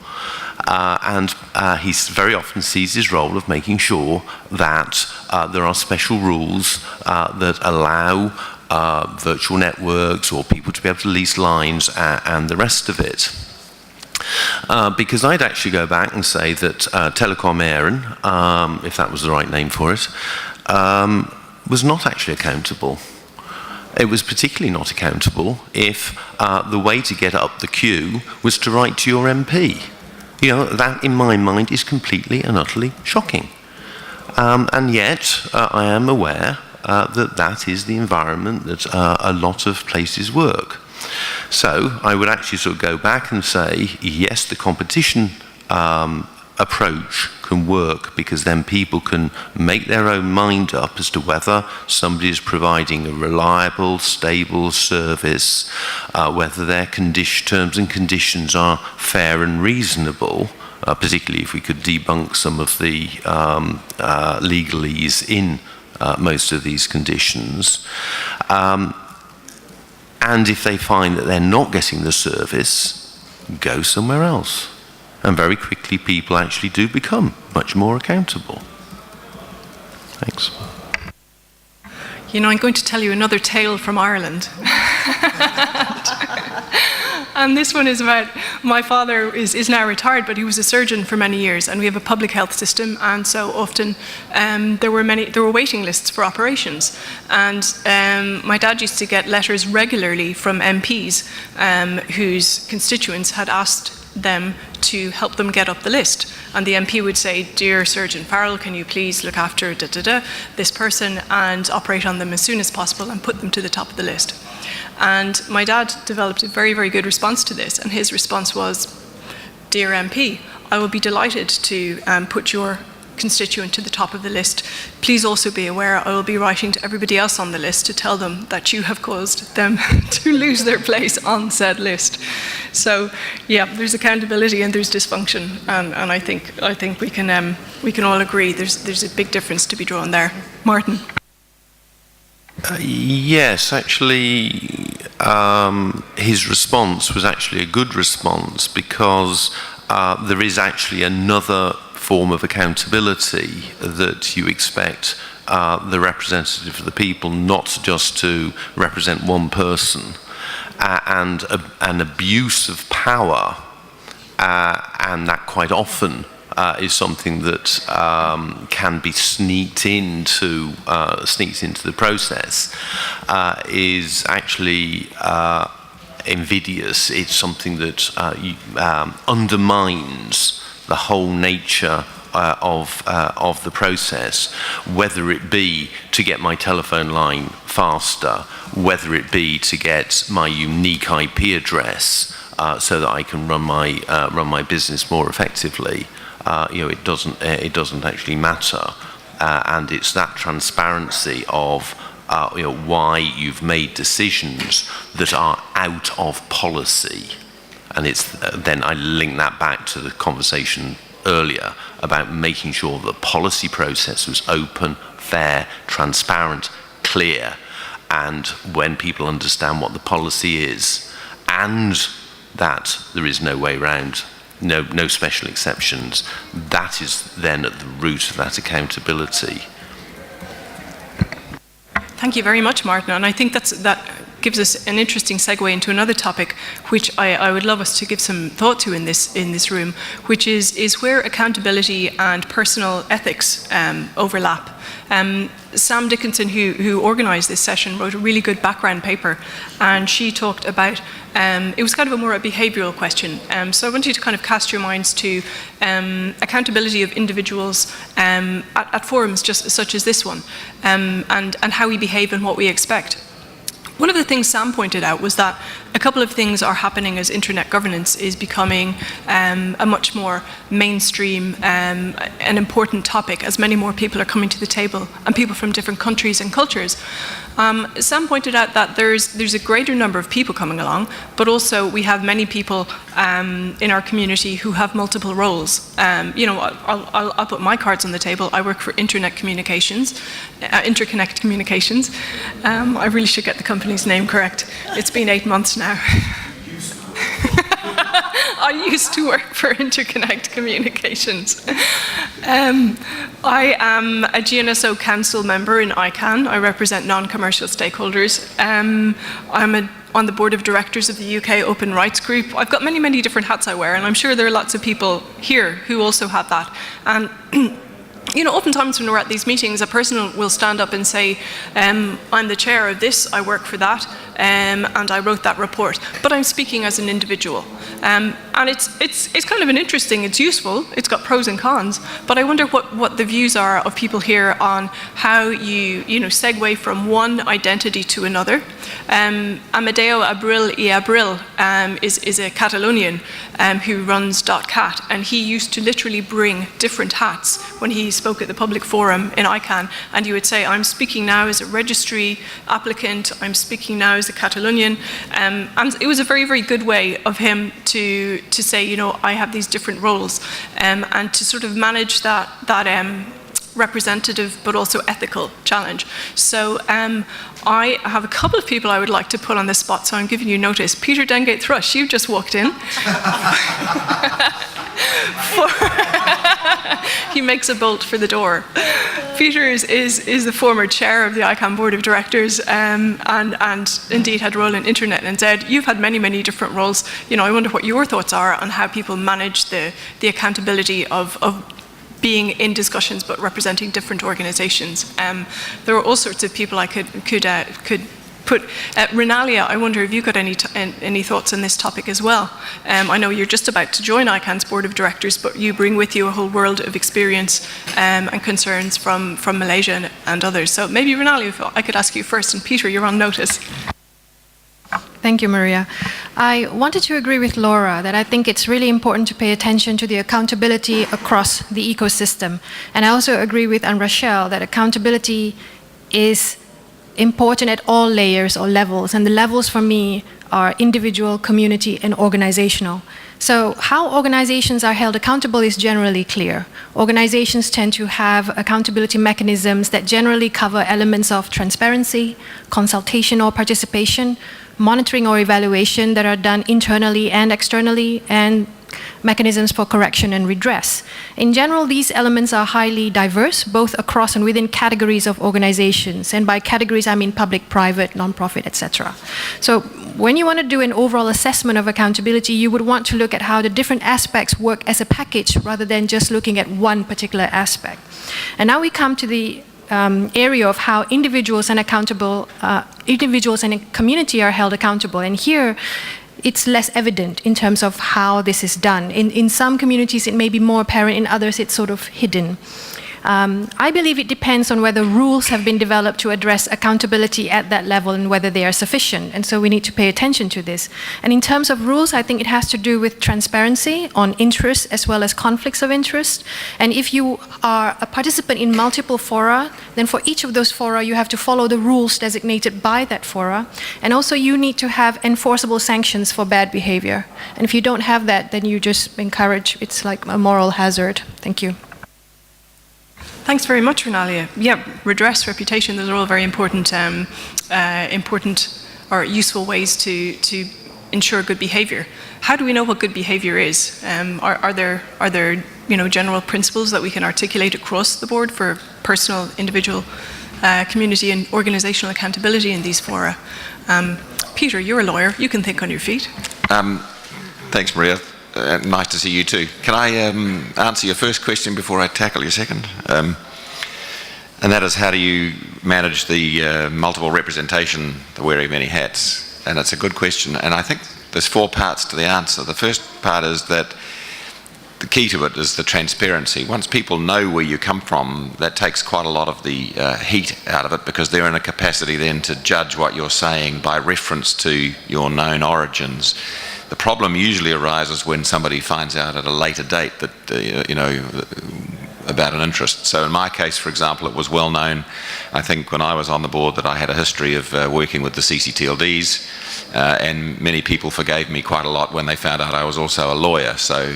And he very often sees his role of making sure that there are special rules that allow virtual networks or people to be able to lease lines and the rest of it. Because I'd actually go back and say that Telecom Éireann, if that was the right name for it, was not actually accountable. It was particularly not accountable if the way to get up the queue was to write to your MP. You know, that in my mind is completely and utterly shocking. And yet, I am aware that that is the environment that a lot of places work. So I would actually sort of go back and say, yes, the competition approach can work, because then people can make their own mind up as to whether somebody is providing a reliable, stable service, whether their terms and conditions are fair and reasonable, particularly if we could debunk some of the legalese in most of these conditions. And if they find that they're not getting the service, go somewhere else. And very quickly people actually do become much more accountable. Thanks. You know, I'm going to tell you another tale from Ireland. And this one is about, my father is now retired, but he was a surgeon for many years, and we have a public health system, and so often there were waiting lists for operations. And my dad used to get letters regularly from MPs whose constituents had asked them to help them get up the list. And the MP would say, "Dear Surgeon Farrell, can you please look after this person and operate on them as soon as possible and put them to the top of the list." And my dad developed a very, very good response to this. And his response was, "Dear MP, I will be delighted to put your constituent to the top of the list. Please also be aware I will be writing to everybody else on the list to tell them that you have caused them to lose their place on said list." So yeah, there's accountability and there's dysfunction, and I think we can all agree there's a big difference to be drawn there. Martin. Yes, actually, his response was actually a good response, because there is actually another form of accountability that you expect the representative of the people not just to represent one person, and an abuse of power, and that quite often is something that can be sneaked into the process, is actually invidious. It's something that undermines the whole nature of the process, whether it be to get my telephone line faster, whether it be to get my unique IP address so that I can run my business more effectively. It doesn't actually matter, and it's that transparency of why you've made decisions that are out of policy. And it's then I link that back to the conversation earlier about making sure the policy process was open, fair, transparent, clear, and when people understand what the policy is, and that there is no way around, no special exceptions, that is then at the root of that accountability. Thank you very much, Martin. And I think that gives us an interesting segue into another topic, which I would love us to give some thought to in this room, which is where accountability and personal ethics overlap. Sam Dickinson, who organised this session, wrote a really good background paper, and she talked about, it was kind of a behavioural question. So I want you to kind of cast your minds to accountability of individuals at forums just such as this one, and how we behave and what we expect. One of the things Sam pointed out was that a couple of things are happening as internet governance is becoming a much more mainstream and important topic as many more people are coming to the table, and people from different countries and cultures. Sam pointed out that there's a greater number of people coming along, but also we have many people in our community who have multiple roles. I'll put my cards on the table. I work for Interconnect Communications. I really should get the company's name correct. It's been 8 months now. I used to work for Interconnect Communications. I am a GNSO Council member in ICANN. I represent non-commercial stakeholders. I'm on the board of directors of the UK Open Rights Group. I've got many, many different hats I wear, and I'm sure there are lots of people here who also have that. And oftentimes when we're at these meetings, a person will stand up and say, I'm the chair of this, I work for that, and I wrote that report, but I'm speaking as an individual. And it's kind of it's useful, it's got pros and cons, but I wonder what the views are of people here on how you segue from one identity to another. Amadeo Abril y Abril is a Catalonian who runs .cat, and he used to literally bring different hats when he spoke at the public forum in ICANN, and you would say, I'm speaking now as a registry applicant, I'm speaking now as a Catalonian, and it was a very, very good way of him to say, I have these different roles, and to sort of manage that representative but also ethical challenge. So I have a couple of people I would like to put on the spot, so I'm giving you notice. Peter Dengate Thrush, you just walked in. He makes a bolt for the door. Peter is the former chair of the ICANN board of directors, and indeed had a role in Internet and NZ. You've had many, many different roles. I wonder what your thoughts are on how people manage the accountability of being in discussions but representing different organizations. There are all sorts of people I could put. Renalia, I wonder if you've got any thoughts on this topic as well. I know you're just about to join ICANN's board of directors, but you bring with you a whole world of experience and concerns from Malaysia and others. So maybe Renalia, if I could ask you first, and Peter, you're on notice. Thank you, Maria. I wanted to agree with Laura that I think it's really important to pay attention to the accountability across the ecosystem. And I also agree with Anne-Rachel that accountability is important at all layers or levels. And the levels for me are individual, community, and organizational. So how organizations are held accountable is generally clear. Organizations tend to have accountability mechanisms that generally cover elements of transparency, consultation or participation, monitoring or evaluation that are done internally and externally, and mechanisms for correction and redress. In general, these elements are highly diverse, both across and within categories of organizations. And by categories, I mean public, private, non-profit, etc. So when you want to do an overall assessment of accountability, you would want to look at how the different aspects work as a package rather than just looking at one particular aspect. And now we come to the area of how individuals and a community are held accountable. And here, it's less evident in terms of how this is done. In some communities, it may be more apparent. In others, it's sort of hidden. I believe it depends on whether rules have been developed to address accountability at that level and whether they are sufficient. And so we need to pay attention to this. And in terms of rules, I think it has to do with transparency on interests as well as conflicts of interest. And if you are a participant in multiple fora, then for each of those fora, you have to follow the rules designated by that fora. And also you need to have enforceable sanctions for bad behavior. And if you don't have that, then you just encourage, it's like a moral hazard. Thank you. Thanks very much, Renalia. Yeah, redress, reputation, those are all very important or useful ways to ensure good behavior. How do we know what good behavior is? Are there general principles that we can articulate across the board for personal, individual, community and organizational accountability in these fora? Peter, you're a lawyer, you can think on your feet. Thanks, Maria. Nice to see you too. Can I answer your first question before I tackle your second? And that is, how do you manage the multiple representation, the wearing many hats? And it's a good question, and I think there's 4 parts to the answer. The first part is that the key to it is the transparency. Once people know where you come from, that takes quite a lot of the heat out of it, because they're in a capacity then to judge what you're saying by reference to your known origins. The problem usually arises when somebody finds out at a later date that, about an interest. So in my case, for example, it was well known, I think, when I was on the board, that I had a history of working with the CCTLDs, and many people forgave me quite a lot when they found out I was also a lawyer, so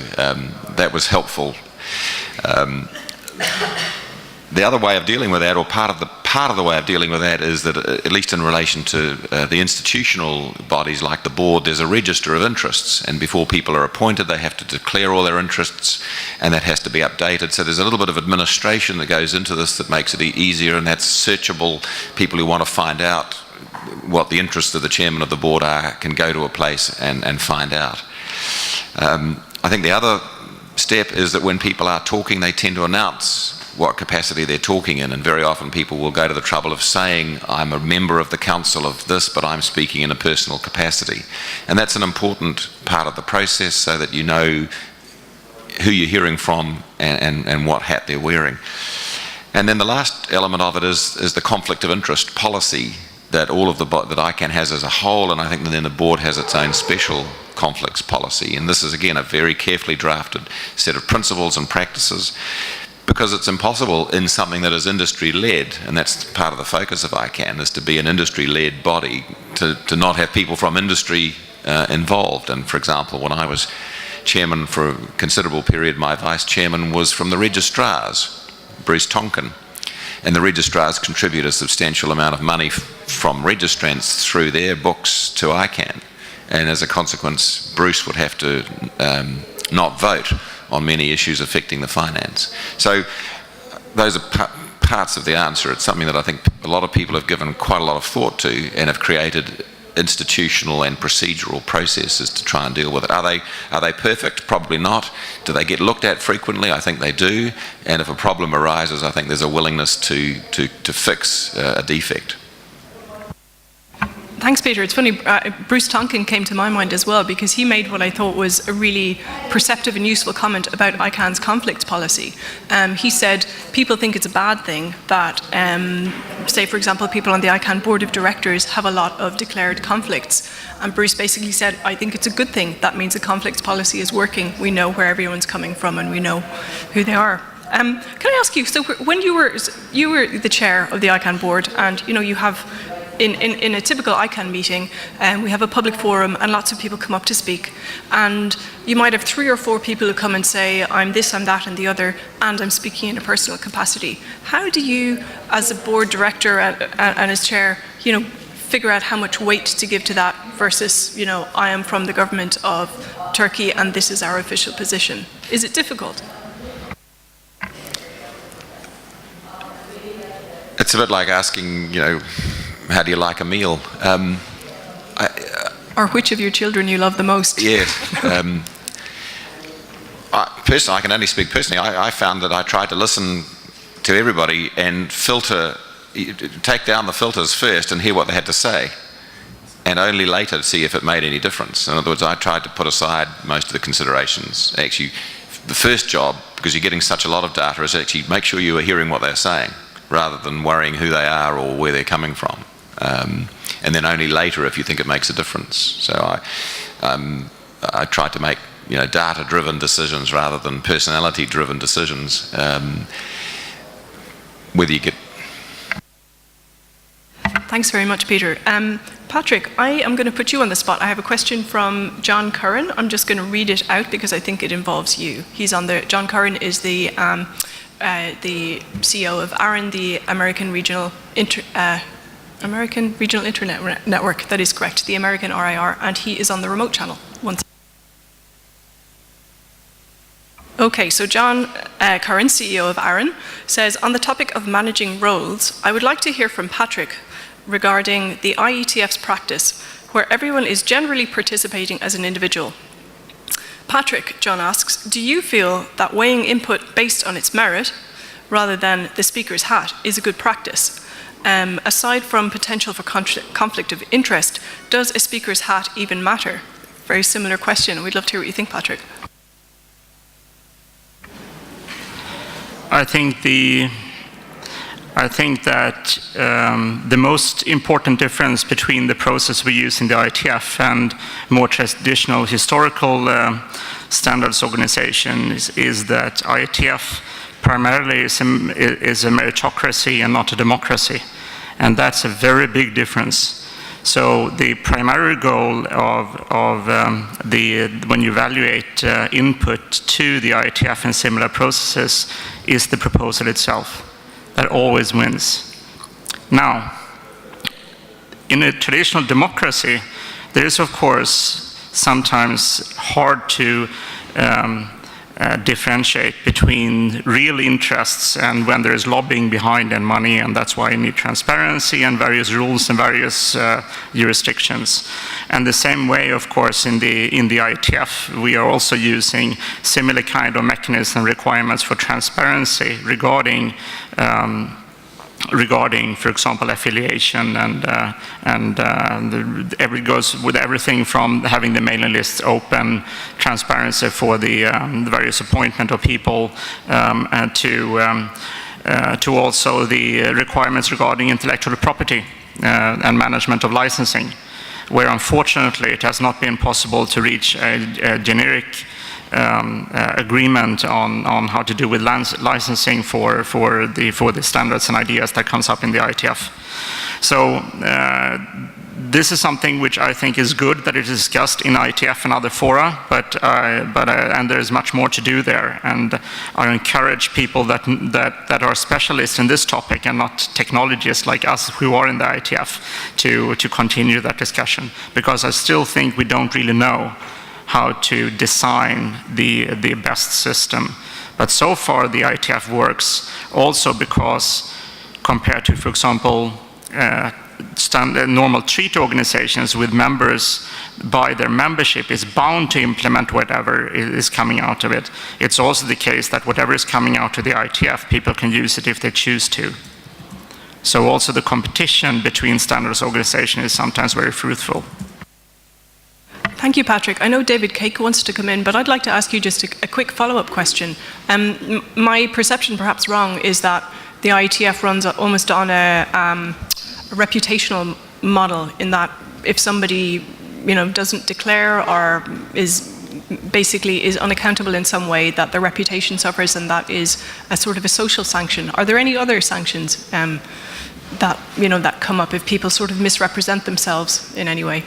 that was helpful. The other way of dealing with that, or part of the way of dealing with that, is that, at least in relation to the institutional bodies like the board, there's a register of interests, and before people are appointed they have to declare all their interests, and that has to be updated. So there's a little bit of administration that goes into this that makes it easier, and that's searchable. People who want to find out what the interests of the chairman of the board are can go to a place and find out. I think the other step is that when people are talking, they tend to announce what capacity they're talking in, and very often people will go to the trouble of saying, I'm a member of the council of this, but I'm speaking in a personal capacity. And that's an important part of the process, so that you know who you're hearing from and what hat they're wearing. And then the last element of it is the conflict of interest policy that all of that ICANN has as a whole, and I think that then the board has its own special conflicts policy. And this is, again, a very carefully drafted set of principles and practices, because it's impossible in something that is industry-led, and that's part of the focus of ICANN, is to be an industry-led body, to not have people from industry involved. And for example, when I was chairman for a considerable period, my vice chairman was from the registrars, Bruce Tonkin, and the registrars contribute a substantial amount of money from registrants through their books to ICANN, and as a consequence Bruce would have to not vote on many issues affecting the finance. So those are parts of the answer. It's something that I think a lot of people have given quite a lot of thought to, and have created institutional and procedural processes to try and deal with it. Are they perfect? Probably not. Do they get looked at frequently? I think they do. And if a problem arises, I think there's a willingness to fix a defect. Thanks, Peter. It's funny, Bruce Tonkin came to my mind as well, because he made what I thought was a really perceptive and useful comment about ICANN's conflicts policy. He said people think it's a bad thing that, say for example, people on the ICANN board of directors have a lot of declared conflicts. And Bruce basically said, I think it's a good thing. That means the conflicts policy is working. We know where everyone's coming from and we know who they are. Can I ask you, so when you were the chair of the ICANN board, and you have in a typical ICANN meeting, we have a public forum and lots of people come up to speak, and you might have 3 or 4 people who come and say, I'm this, I'm that and the other, and I'm speaking in a personal capacity. How do you, as a board director and as chair, figure out how much weight to give to that versus, I am from the government of Turkey and this is our official position? Is it difficult? It's a bit like asking, how do you like a meal? Or which of your children you love the most? Yeah. Personally, I can only speak personally. I found that I tried to listen to everybody and take down the filters first and hear what they had to say, and only later see if it made any difference. In other words, I tried to put aside most of the considerations. Actually, the first job, because you're getting such a lot of data, is actually make sure you are hearing what they're saying, rather than worrying who they are or where they're coming from. And then only later if you think it makes a difference. So I tried to make data-driven decisions rather than personality-driven decisions. Whether you get... Thanks very much, Peter. Patrick, I am going to put you on the spot. I have a question from John Curran. I'm just going to read it out because I think it involves you. John Curran is the CEO of ARIN, the American Regional Internet Network. That is correct, the American RIR, and he is on the remote channel. Okay, so John Curran, CEO of ARIN, says, on the topic of managing roles, I would like to hear from Patrick regarding the IETF's practice, where everyone is generally participating as an individual. Patrick, John asks, do you feel that weighing input based on its merit, rather than the speaker's hat, is a good practice? Aside from potential for conflict of interest, does a speaker's hat even matter? Very similar question. We'd love to hear what you think, Patrick. I think that the most important difference between the process we use in the ITF and more traditional historical standards organization is that ITF primarily is a meritocracy and not a democracy. And that's a very big difference. So the primary goal of when you evaluate input to the ITF and similar processes is the proposal itself. That always wins. Now, in a traditional democracy, there is of course sometimes hard to differentiate between real interests and when there is lobbying behind and money, and that's why you need transparency and various rules and various jurisdictions. And the same way, of course, in the ITF, we are also using similar kind of mechanism requirements for transparency regarding, for example, affiliation and it goes with everything from having the mailing lists open, transparency for the various appointment of people, and to also the requirements regarding intellectual property and management of licensing, where unfortunately it has not been possible to reach a generic agreement on how to do with licensing for the standards and ideas that comes up in the ITF. So this is something which I think is good that it is discussed in ITF and other fora, and there is much more to do there. And I encourage people that are specialists in this topic and not technologists like us who are in the ITF to continue that discussion, because I still think we don't really know how to design the best system. But so far the ITF works also because compared to, for example, normal treaty organizations with members by their membership is bound to implement whatever is coming out of it. It's also the case that whatever is coming out of the ITF, people can use it if they choose to. So also the competition between standards organizations is sometimes very fruitful. Thank you, Patrick. I know David Cake wants to come in, but I'd like to ask you just a quick follow-up question. My perception, perhaps wrong, is that the IETF runs almost on a reputational model, in that if somebody doesn't declare or is unaccountable in some way, that their reputation suffers, and that is a sort of a social sanction. Are there any other sanctions that come up if people sort of misrepresent themselves in any way?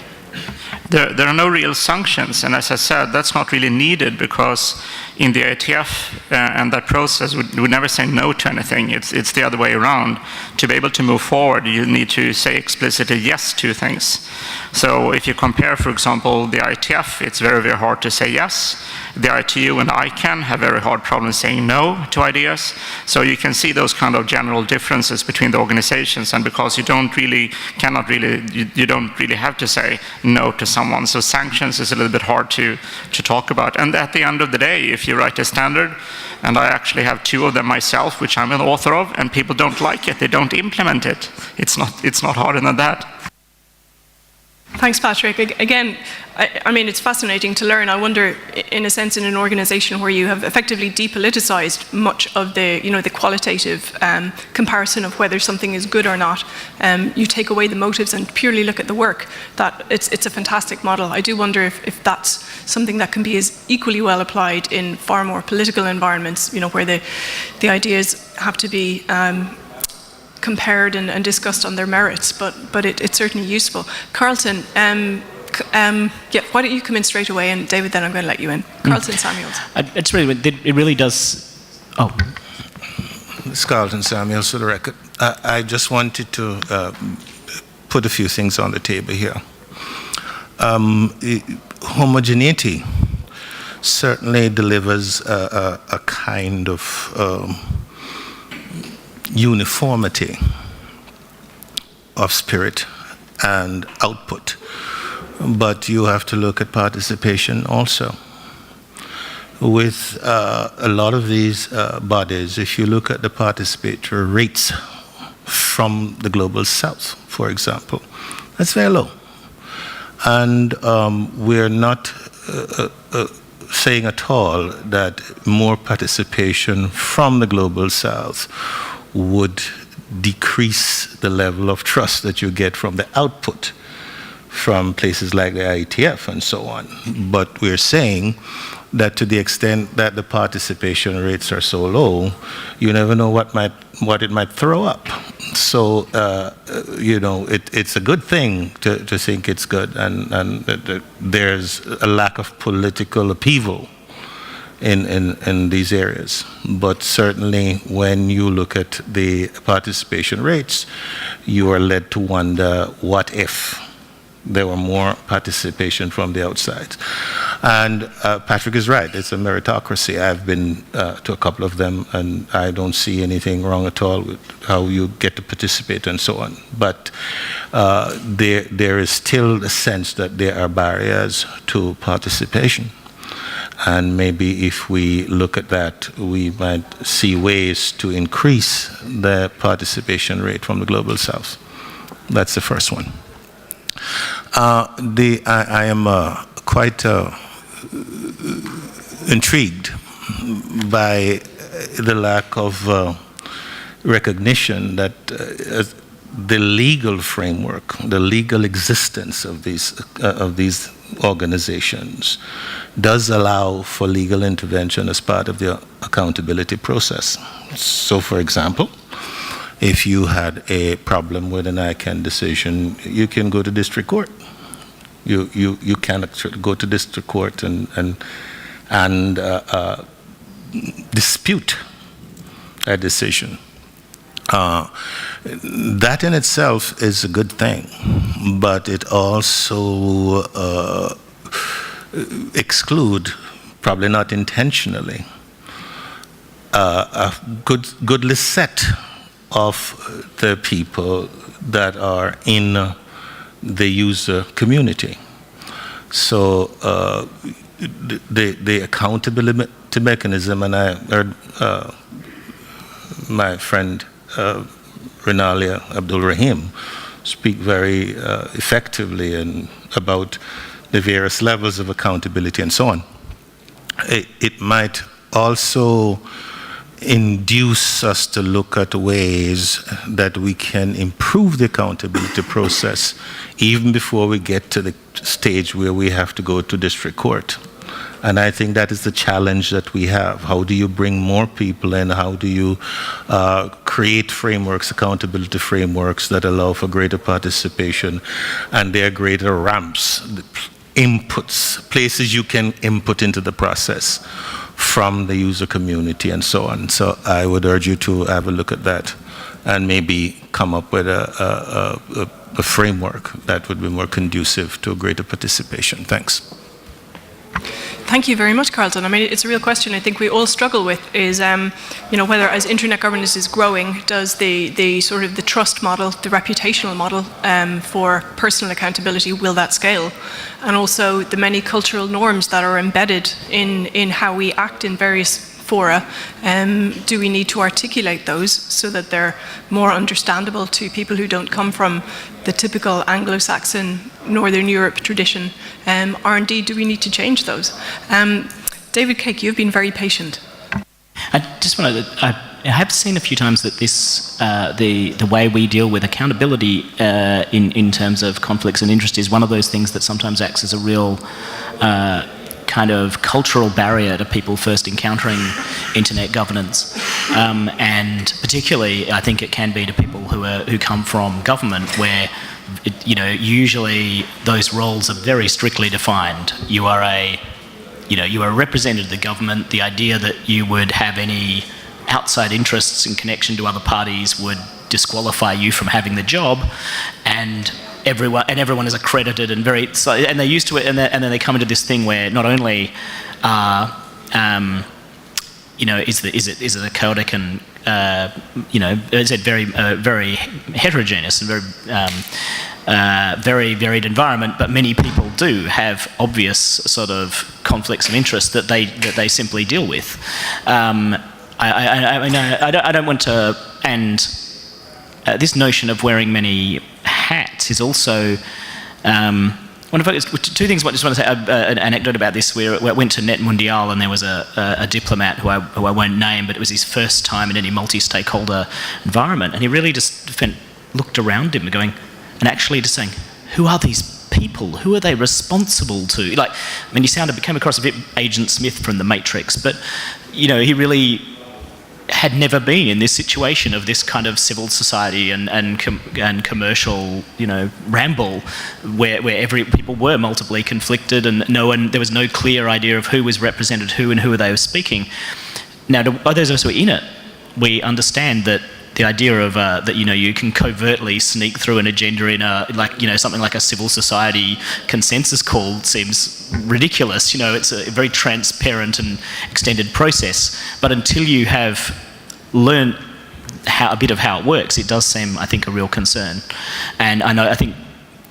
There are no real sanctions, and as I said, that's not really needed, because in the ITF and that process, we never say no to anything. It's the other way around. To be able to move forward, you need to say explicitly yes to things. So if you compare, for example, the ITF, it's very, very hard to say yes. The ITU and ICANN have very hard problems saying no to ideas. So you can see those kind of general differences between the organizations, and because you don't really have to say no to someone. So sanctions is a little bit hard to talk about. And at the end of the day, if you write a standard, and I actually have 2 of them myself, which I'm an author of, and people don't like it, they don't implement it. It's not harder than that. Thanks, Patrick. Again, I mean, it's fascinating to learn. I wonder, in a sense, in an organization where you have effectively depoliticized much of the, the qualitative comparison of whether something is good or not, you take away the motives and purely look at the work, that it's a fantastic model. I do wonder if that's something that can be as equally well applied in far more political environments, where the ideas have to be compared and discussed on their merits, but it's certainly useful. Carlton, why don't you come in straight away, and David, then I'm going to let you in. Carlton Samuels. It really does. Oh, It's Carlton Samuels for the record. I just wanted to put a few things on the table here. Homogeneity certainly delivers a kind of uniformity of spirit and output, but you have to look at participation also. With a lot of these bodies, if you look at the participatory rates from the global south, for example, that's very low. And we're not saying at all that more participation from the global south would decrease the level of trust that you get from the output from places like the IGF and so on. But we're saying that to the extent that the participation rates are so low, you never know what it might throw up. So, it's a good thing to think it's good, and there's a lack of political upheaval in these areas. But certainly when you look at the participation rates, you are led to wonder, what if there were more participation from the outside? And Patrick is right, it's a meritocracy. I've been to a couple of them, and I don't see anything wrong at all with how you get to participate and so on. But there is still a sense that there are barriers to participation. And maybe if we look at that, we might see ways to increase the participation rate from the global south. That's the first one. I am quite intrigued by the lack of recognition that the legal framework, the legal existence of these organizations does allow for legal intervention as part of the accountability process. So, for example, if you had a problem with an ICANN decision, you can go to district court. You can actually go to district court and dispute a decision. That in itself is a good thing, but it also exclude, probably not intentionally, a goodly set of the people that are in the user community. So the accountability mechanism, and I heard my friend Renalia Abdul Rahim speak very effectively about the various levels of accountability and so on. It might also induce us to look at ways that we can improve the accountability process even before we get to the stage where we have to go to district court. And I think that is the challenge that we have. How do you bring more people in? How do you create frameworks, accountability frameworks that allow for greater participation, and there are greater ramps, inputs, places you can input into the process from the user community and so on. So I would urge you to have a look at that and maybe come up with a framework that would be more conducive to greater participation. Thanks. Thank you very much, Carlton. I mean, it's a real question I think we all struggle with is, whether as internet governance is growing, does the sort of the trust model, the reputational model for personal accountability, will that scale? And also the many cultural norms that are embedded in how we act in various fora, do we need to articulate those so that they're more understandable to people who don't come from the typical Anglo-Saxon Northern Europe tradition, or indeed do we need to change those? David Cake, you've been very patient. I just want to, I have seen a few times that this, the way we deal with accountability in terms of conflicts and interest is one of those things that sometimes acts as a real kind of cultural barrier to people first encountering internet governance, and particularly I think it can be to people who come from government, where usually those roles are very strictly defined. You are you are a representative of the government. The idea that you would have any outside interests in connection to other parties would disqualify you from having the job, and everyone is accredited and and they're used to it, and then they come into this thing where not only is it a chaotic and is it very heterogeneous and very varied environment, but many people do have obvious sort of conflicts of interest that they simply deal with. I don't want to, and this notion of wearing many hats is also Two things I just want to say, an anecdote about this. We went to Net Mundial and there was a diplomat who I won't name, but it was his first time in any multi-stakeholder environment, and he really just looked around him and actually just saying, who are these people? Who are they responsible to? Like, I mean, he came across a bit Agent Smith from The Matrix, but, you know, he really had never been in this situation of this kind of civil society and commercial, you know, ramble where people were multiply conflicted and there was no clear idea of who was represented who and who they were speaking. Now, to those of us who are in it, we understand that the idea of that, you know, you can covertly sneak through an agenda in something like a civil society consensus call seems ridiculous. You know, it's a very transparent and extended process. But until you have learned a bit of how it works, it does seem, I think, a real concern. And I think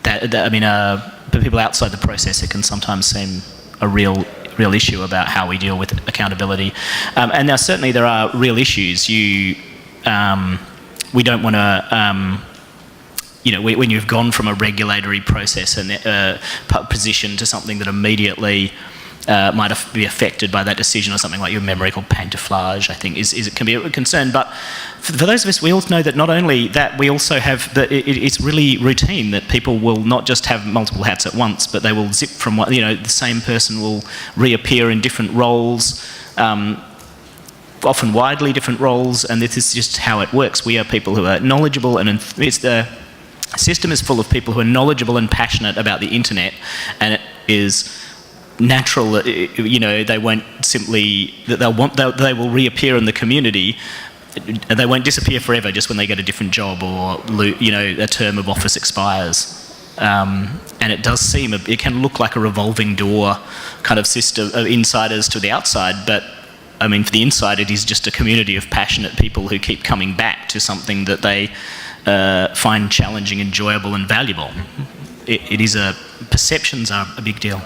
for people outside the process, it can sometimes seem a real issue about how we deal with accountability. And now certainly there are real issues. We don't want to, you know, when you've gone from a regulatory process and position to something that immediately might be affected by that decision, or something like your memory called pantouflage, I think, it can be a concern. But for those of us, we also know that not only that, we also have that it's really routine that people will not just have multiple hats at once, but they will zip from one. You know, the same person will reappear in different roles. Often widely different roles, and this is just how it works. We are people who are knowledgeable, and the system is full of people who are knowledgeable and passionate about the internet, and it is natural that, you know, they won't simply, that they will reappear in the community, and they won't disappear forever just when they get a different job or, you know, a term of office expires. And it does seem, it can look like a revolving door kind of system of insiders to the outside, but I mean, for the inside, it is just a community of passionate people who keep coming back to something that they find challenging, enjoyable, and valuable. Perceptions are a big deal.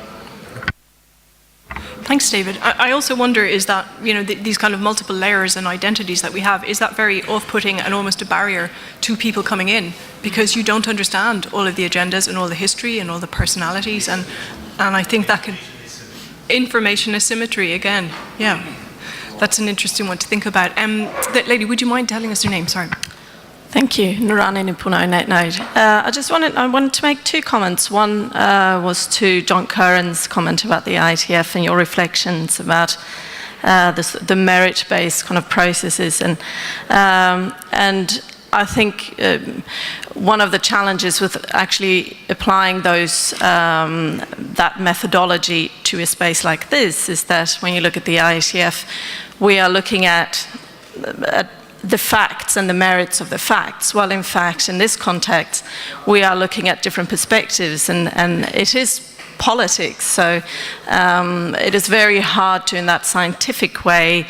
Thanks, David. I also wonder, is that, you know, these kind of multiple layers and identities that we have, is that very off-putting and almost a barrier to people coming in, because you don't understand all of the agendas and all the history and all the personalities, and I think that could, information asymmetry again, yeah. That's an interesting one to think about. That lady, would you mind telling us your name? Sorry. Thank you, Nurani Nipuno, NetNode. I wanted to make two comments. One was to John Curran's comment about the IGF and your reflections about the merit-based kind of processes, and I think one of the challenges with actually applying that methodology to a space like this is that when you look at the IGF, we are looking at the facts and the merits of the facts, while in fact in this context we are looking at different perspectives, and it is politics, so it is very hard to, in that scientific way,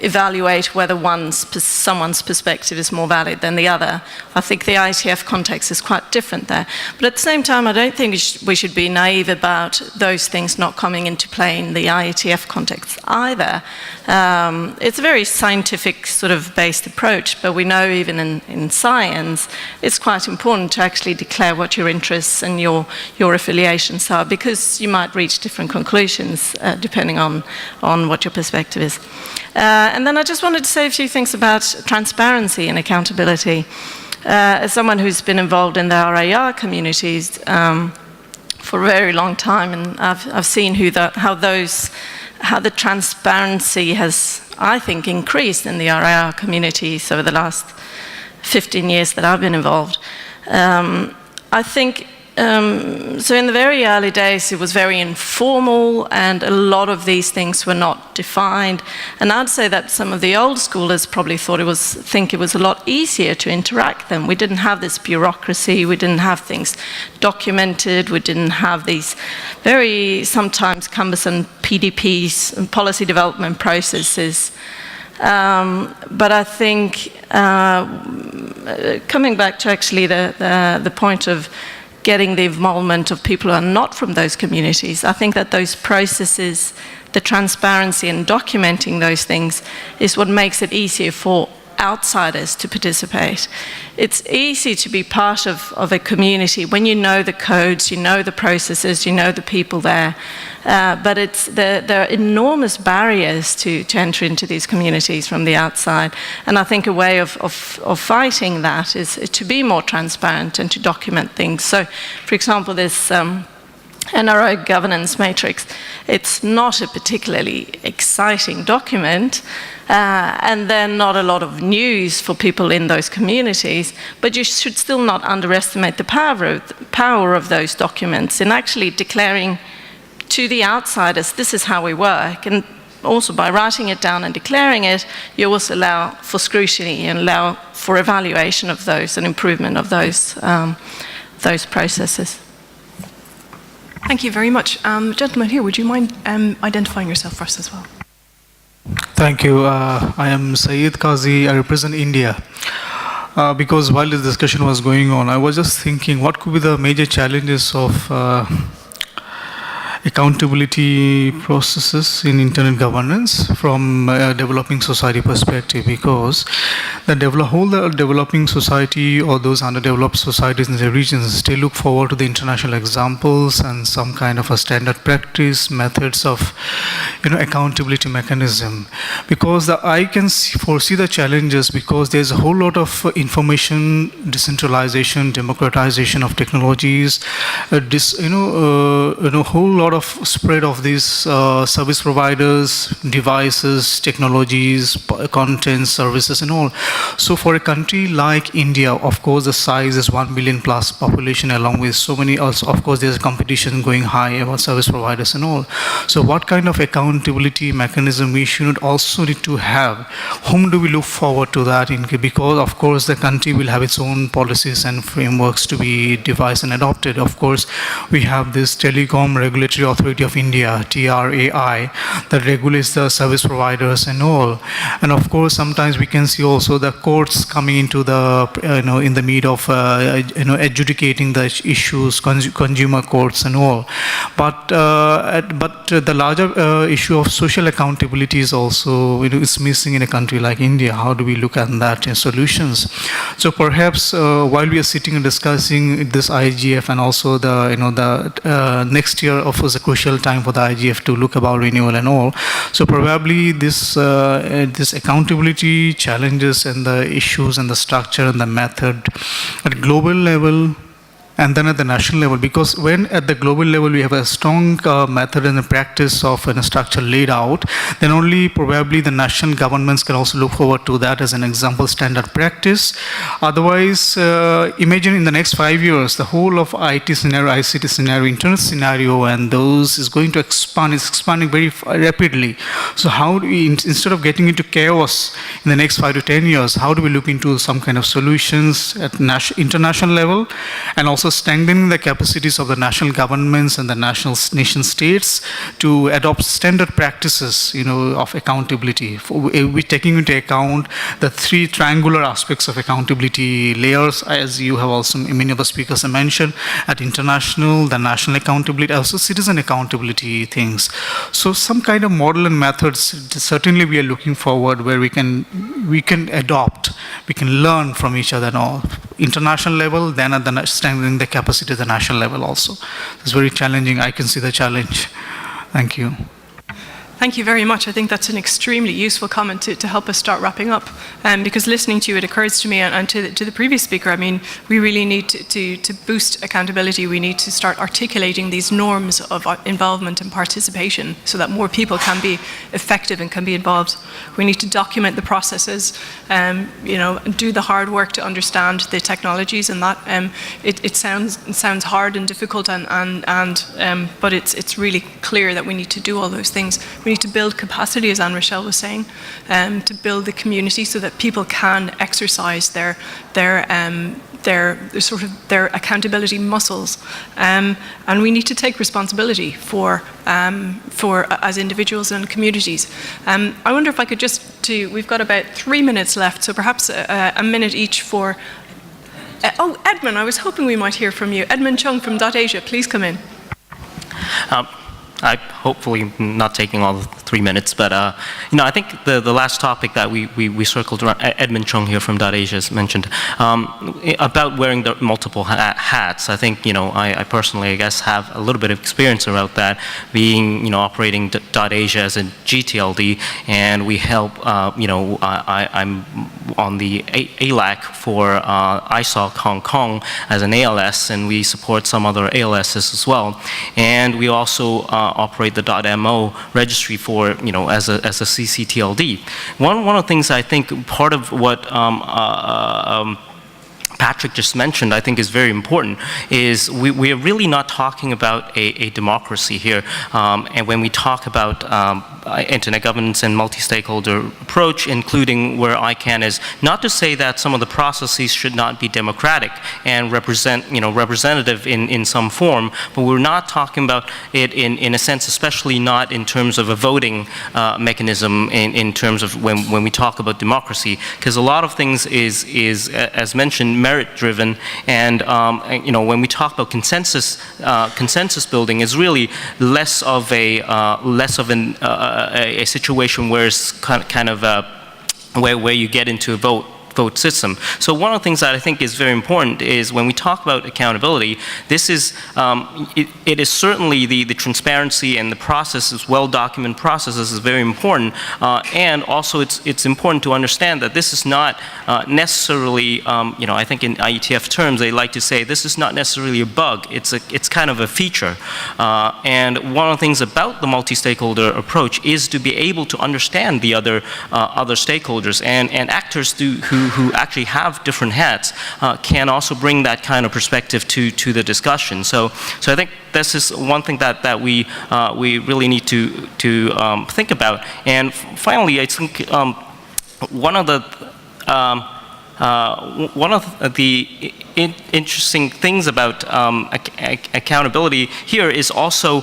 evaluate whether someone's perspective is more valid than the other. I think the IGF context is quite different there. But at the same time, I don't think we should be naive about those things not coming into play in the IETF context either. It's a very scientific sort of based approach, but we know even in science, it's quite important to actually declare what your interests and your affiliations are, because you might reach different conclusions depending on what your perspective is. And then I just wanted to say a few things about transparency and accountability. As someone who's been involved in the RAR communities for a very long time, and I've seen how the transparency has, I think, increased in the RAR communities over the last 15 years that I've been involved. I think, so in the very early days it was very informal, and a lot of these things were not defined, and I'd say that some of the old schoolers probably think it was a lot easier to interact them. We didn't have this bureaucracy, we didn't have things documented, we didn't have these very sometimes cumbersome PDPs and policy development processes. But I think coming back to actually the point of getting the involvement of people who are not from those communities, I think that those processes, the transparency and documenting those things, is what makes it easier for outsiders to participate. It's easy to be part of a community when you know the codes, you know the processes, you know the people there. But there are enormous barriers to enter into these communities from the outside. And I think a way of fighting that is to be more transparent and to document things. So, for example, this NRO governance matrix, it's not a particularly exciting document, and then not a lot of news for people in those communities, but you should still not underestimate the power of those documents in actually declaring to the outsiders, this is how we work. And also by writing it down and declaring it, you also allow for scrutiny and allow for evaluation of those and improvement of those processes. Thank you very much. Gentleman here, would you mind identifying yourself first as well? Thank you. I am Syed Qazi. I represent India. Because while this discussion was going on, I was just thinking what could be the major challenges of accountability processes in internet governance from a developing society perspective, because the whole developing society or those underdeveloped societies in the regions, they look forward to the international examples and some kind of a standard practice, methods of accountability mechanism. Because I can foresee the challenges, because there's a whole lot of information decentralization, democratization of technologies, whole lot of spread of these service providers, devices, technologies, content, services and all. So for a country like India, of course the size is 1 billion plus population, along with so many also, of course there's competition going high about service providers and all. So what kind of accountability mechanism we should also need to have? Whom do we look forward to that in? Because of course the country will have its own policies and frameworks to be devised and adopted. Of course we have this Telecom Regulatory Authority of India, TRAI, that regulates the service providers and all. And of course, sometimes we can see also the courts coming into the, in the need of, adjudicating the issues, consumer courts and all. But the larger issue of social accountability is also, it's missing in a country like India. How do we look at that in solutions? So perhaps while we are sitting and discussing this IGF and also the next year offers a crucial time for the IGF to look about renewal and all. So probably this accountability challenges and the issues and the structure and the method at global level and then at the national level, because when at the global level we have a strong method and a practice of a structure laid out, then only probably the national governments can also look forward to that as an example standard practice. Otherwise, imagine in the next 5 years, the whole of IT scenario, ICT scenario, internet scenario, and those is going to expand, it's expanding very rapidly. So how do we, instead of getting into chaos in the next 5 to 10 years, how do we look into some kind of solutions at international level, and also strengthening the capacities of the national governments and the nation states to adopt standard practices, of accountability. We're taking into account the 3 triangular aspects of accountability layers, as you have also, many of the speakers have mentioned, at international, the national accountability, also citizen accountability things. So some kind of model and methods, certainly we are looking forward where we can adopt, we can learn from each other and all. International level, then at the strengthening the capacity at the national level also. It's very challenging. I can see the challenge. Thank you. Thank you very much. I think that's an extremely useful comment to help us start wrapping up. Because listening to you, it occurs to me, and to the previous speaker, I mean, we really need to boost accountability. We need to start articulating these norms of involvement and participation so that more people can be effective and can be involved. We need to document the processes, do the hard work to understand the technologies, and that it sounds hard and difficult, but it's really clear that we need to do all those things. We need to build capacity, as Anne Rochelle was saying, to build the community so that people can exercise their accountability muscles, and we need to take responsibility for as individuals and communities. I wonder if I could we've got about 3 minutes left, so perhaps a minute each for. Edmund, I was hoping we might hear from you. Edmund Chung from .Asia, please come in. hopefully not taking all the 3 minutes, but I think the last topic that we circled around, Edmund Chung here from .Asia has mentioned, about wearing the multiple hats. I think, I personally, I guess, have a little bit of experience about that, being, operating .Asia as a GTLD, and we help, I'm on the ALAC for ISOC Hong Kong as an ALS, and we support some other ALSs as well. And we also operate the .mo registry for, as a CCTLD. One of the things I think part of what Patrick just mentioned, I think is very important, is we are really not talking about a democracy here. And when we talk about internet governance and multi-stakeholder approach, including where ICANN is, not to say that some of the processes should not be democratic and representative in some form, but we're not talking about it in a sense, especially not in terms of a voting mechanism in terms of when we talk about democracy, because a lot of things is as mentioned, merit-driven, and when we talk about consensus building, is really less of a situation where it's kind of where you get into a vote system. So one of the things that I think is very important is when we talk about accountability, this is, it is certainly the transparency and the processes, well-documented processes is very important, and also it's important to understand that this is not necessarily, I think in IETF terms, they like to say this is not necessarily a bug, it's kind of a feature. And one of the things about the multi-stakeholder approach is to be able to understand the other stakeholders and actors who actually have different hats can also bring that kind of perspective to the discussion. So I think this is one thing that we really need to think about. And finally, I think one of the interesting things about accountability here is also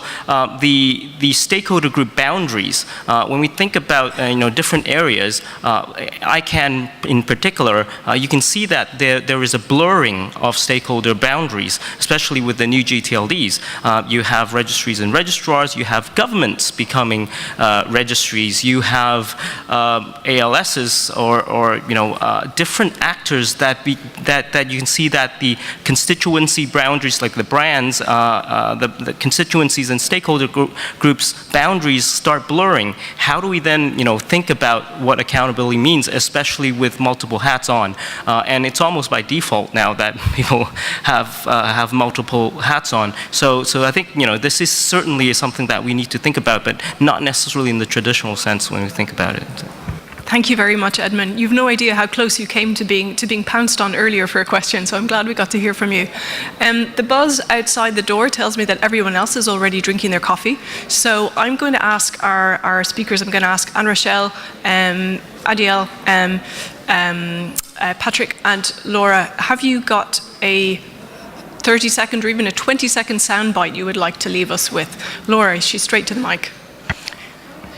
the stakeholder group boundaries. When we think about different areas, ICANN in particular, you can see that there is a blurring of stakeholder boundaries, especially with the new GTLDs. You have registries and registrars, you have governments becoming registries, you have ALSs or different actors that you can see that the constituency boundaries, like the brands, the constituencies and stakeholder groups boundaries start blurring. How do we then think about what accountability means, especially with multiple hats on? And it's almost by default now that people have multiple hats on. So I think this is certainly something that we need to think about, but not necessarily in the traditional sense when we think about it. Thank you very much, Edmund. You've no idea how close you came to being pounced on earlier for a question, so I'm glad we got to hear from you. The buzz outside the door tells me that everyone else is already drinking their coffee, so I'm going to ask our speakers, I'm going to ask Anne Rochelle, Adiel, Patrick and Laura, have you got a 30-second or even a 20-second soundbite you would like to leave us with? Laura, she's straight to the mic.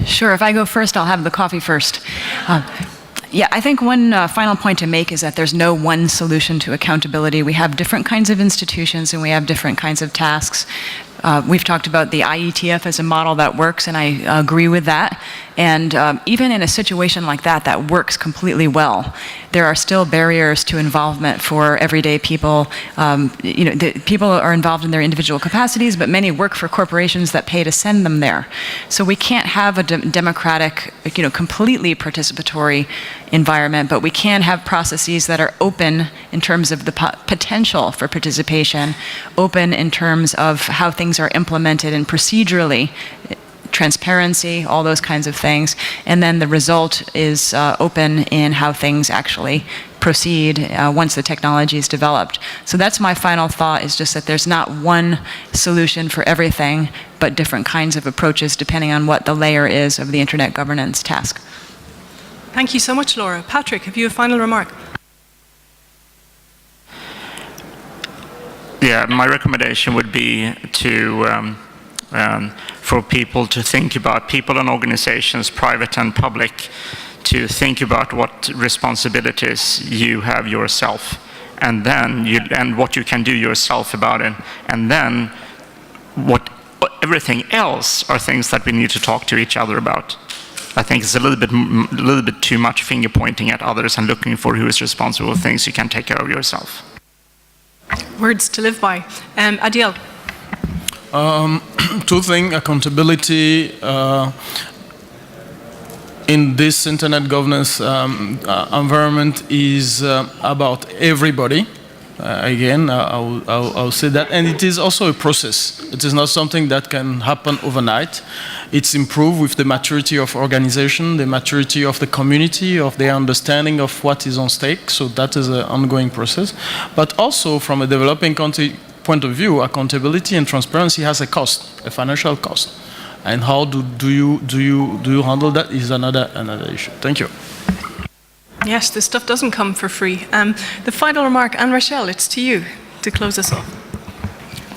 Sure, if I go first, I'll have the coffee first. Yeah, I think one final point to make is that there's no one solution to accountability. We have different kinds of institutions and we have different kinds of tasks. We've talked about the IETF as a model that works, and I agree with that. And even in a situation like that works completely well, there are still barriers to involvement for everyday people. People are involved in their individual capacities, but many work for corporations that pay to send them there. So we can't have a democratic, completely participatory environment, but we can have processes that are open in terms of the potential for participation, open in terms of how things are implemented and procedurally, transparency, all those kinds of things, and then the result is open in how things actually proceed once the technology is developed. So that's my final thought, is just that there's not one solution for everything, but different kinds of approaches depending on what the layer is of the internet governance task. Thank you so much, Laura. Patrick, have you a final remark? Yeah, my recommendation would be to for people to think about, people and organizations, private and public, to think about what responsibilities you have yourself, and then and what you can do yourself about it, and then what everything else are things that we need to talk to each other about. I think it's a little bit too much finger pointing at others and looking for who is responsible for things you can take care of yourself. Words to live by. Adil. Two things: accountability in this internet governance environment is about everybody. Again, I'll say that. And it is also a process. It is not something that can happen overnight. It's improved with the maturity of organization, the maturity of the community, of their understanding of what is on stake. So that is an ongoing process. But also from a developing country point of view, accountability and transparency has a cost, a financial cost. And how do you handle that is another issue. Thank you. Yes, this stuff doesn't come for free. The final remark, Anne Rochelle, it's to you to close us off.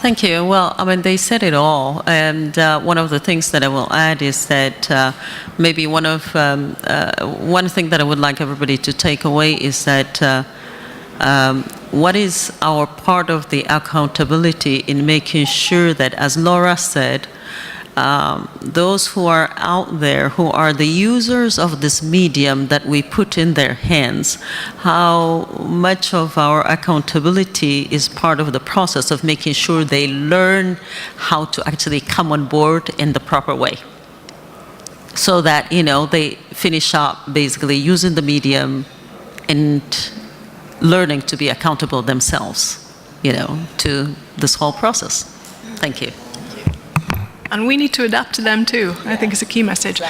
Thank you. Well, I mean, they said it all. And one of the things that I will add is that maybe one thing that I would like everybody to take away is that what is our part of the accountability in making sure that, as Laura said, those who are out there, who are the users of this medium that we put in their hands, how much of our accountability is part of the process of making sure they learn how to actually come on board in the proper way, so that, you know, they finish up basically using the medium and learning to be accountable themselves, you know, to this whole process. Thank you. And we need to adapt to them too, I think is a key message.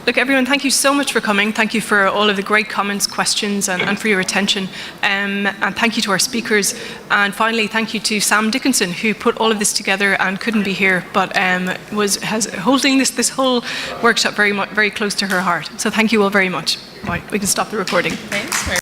Look, everyone, thank you so much for coming. Thank you for all of the great comments, questions, and for your attention. And thank you to our speakers. And finally, thank you to Sam Dickinson, who put all of this together and couldn't be here, but has holding this whole workshop very close to her heart. So thank you all very much. Right, we can stop the recording. Thanks.